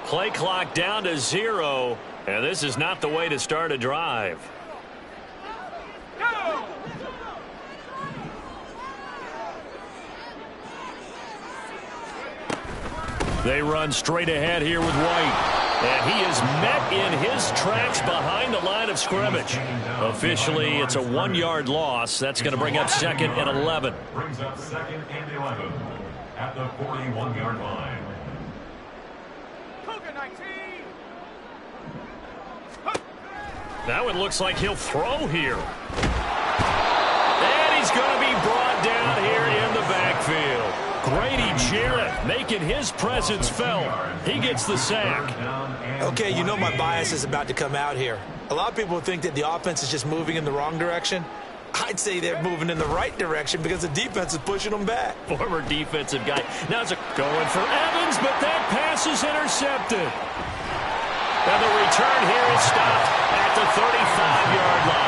Play clock down to 0, and this is not the way to start a drive. They run straight ahead here with White, and he is met in his tracks behind the line of scrimmage. Officially, it's a 1-yard loss. That's going to bring up 2nd and 11. Brings up 2nd and 11 at the 41-yard line. Now it looks like he'll throw here. And he's going to be brought down here in the backfield. Grady Jarrett making his presence felt. He gets the sack. Okay, you know my bias is about to come out here. A lot of people think that the offense is just moving in the wrong direction. I'd say they're moving in the right direction because the defense is pushing them back. Former defensive guy. Now it's going for Evans, but that pass is intercepted. And the return here is stopped at the 35-yard line.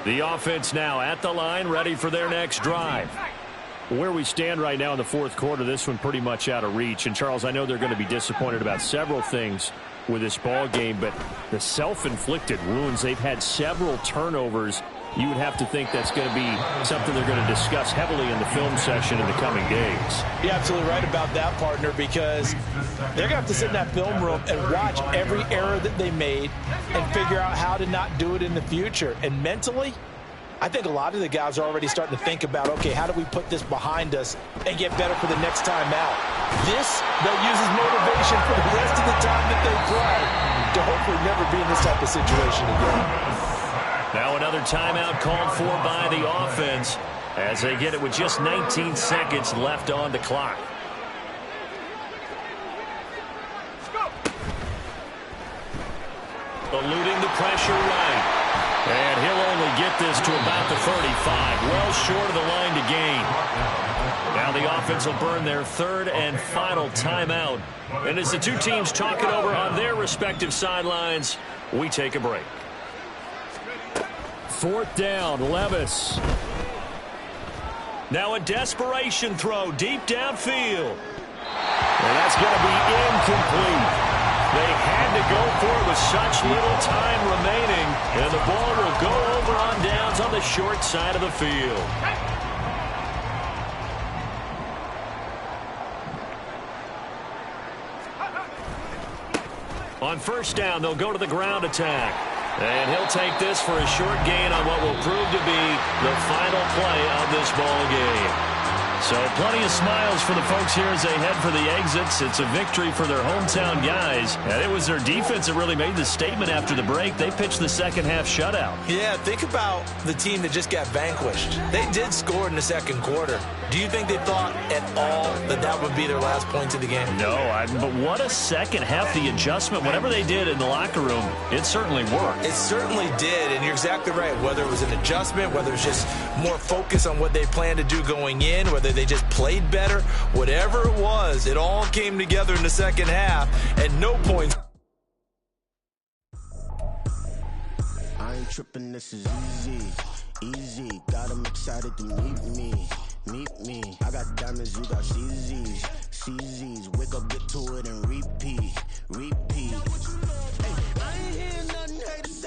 The offense now at the line, ready for their next drive. Where we stand right now in the 4th quarter, this one pretty much out of reach. And, Charles, I know they're going to be disappointed about several things with this ball game, but the self-inflicted wounds, they've had several turnovers. You would have to think that's going to be something they're going to discuss heavily in the film session in the coming days. You're absolutely right about that, partner, because they're going to have to sit in that film room and watch every error that they made and figure out how to not do it in the future. And mentally, I think a lot of the guys are already starting to think about, okay, how do we put this behind us and get better for the next time out? This, they'll use as motivation for the rest of the time that they play to hopefully never be in this type of situation again. Now another timeout called for by the offense as they get it with just 19 seconds left on the clock. Eluding the pressure right. And he'll only get this to about the 35, well short of the line to gain. Now the offense will burn their 3rd and final timeout. And as the two teams talk it over on their respective sidelines, we take a break. 4th down, Levis. Now a desperation throw deep downfield. And that's going to be incomplete. They had to go for it with such little time remaining, and the ball will go over on downs on the short side of the field. On first down, they'll go to the ground attack. And he'll take this for a short gain on what will prove to be the final play of this ball game. So plenty of smiles for the folks here as they head for the exits. It's a victory for their hometown guys. And it was their defense that really made the statement after the break. They pitched the second half shutout. Yeah, think about the team that just got vanquished. They did score in the second quarter. Do you think they thought at all that that would be their last points of the game? No, but what a second half. The adjustment, whatever they did in the locker room, it certainly worked. It certainly did, and you're exactly right. Whether it was an adjustment, whether it's just more focus on what they planned to do going in, whether they just played better, whatever it was, it all came together in the second half, and no points. I ain't tripping, this is easy, easy. Got them excited to meet me. I got diamonds, you got CZs. Wake up, get to it, and repeat. Hey, I ain't hearing nothing.